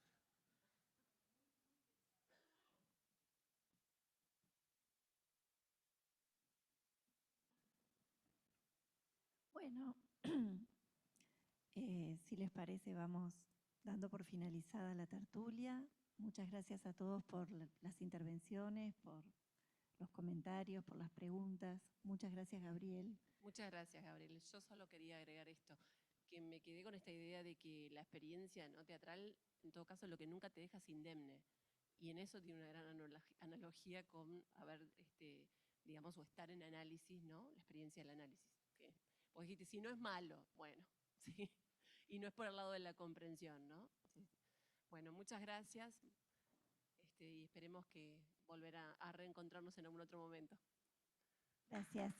Bueno, si les parece, vamos dando por finalizada la tertulia. Muchas gracias a todos por las intervenciones, por los comentarios, por las preguntas. Muchas gracias, Gabriel. Muchas gracias, Gabriel. Yo solo quería agregar esto, que me quedé con esta idea de que la experiencia, ¿no?, teatral, en todo caso, lo que nunca te deja es indemne. Y en eso tiene una gran analogía con haber, digamos, o estar en análisis, ¿no? La experiencia del análisis. Que vos dijiste, si no es malo, bueno, ¿sí? Y no es por el lado de la comprensión, ¿no? Bueno, muchas gracias y esperemos que volver a reencontrarnos en algún otro momento. Gracias.